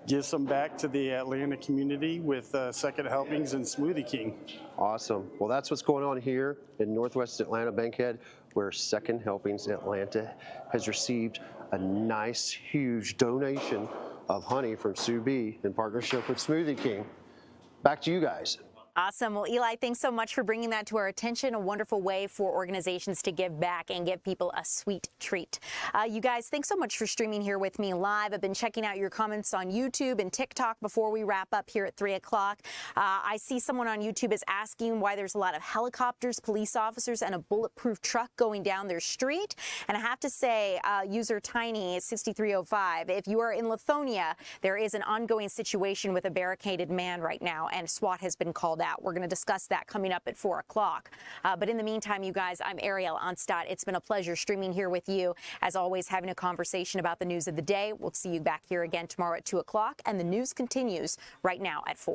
give some back to the Atlanta community with Second Helpings and Smoothie King. Awesome. Well, that's what's going on here in Northwest Atlanta Bankhead, where Second Helpings Atlanta has received a nice, huge donation of honey from Sue B in partnership with Smoothie King. Back to you guys. Awesome. Well, Eli, thanks so much for bringing that to our attention. A wonderful way for organizations to give back and give people a sweet treat. You guys, thanks so much for streaming here with me live. I've been checking out your comments on YouTube and TikTok before we wrap up here at 3 o'clock. I see someone on YouTube is asking why there's a lot of helicopters, police officers, and a bulletproof truck going down their street. And I have to say, user Tiny6305, if you are in Lithonia, there is an ongoing situation with a barricaded man right now, and SWAT has been called out. We're going to discuss that coming up at 4 o'clock. But in the meantime, you guys, I'm Ariel Onstadt. It's been a pleasure streaming here with you. As always, having a conversation about the news of the day. We'll see you back here again tomorrow at 2 o'clock. And the news continues right now at 4.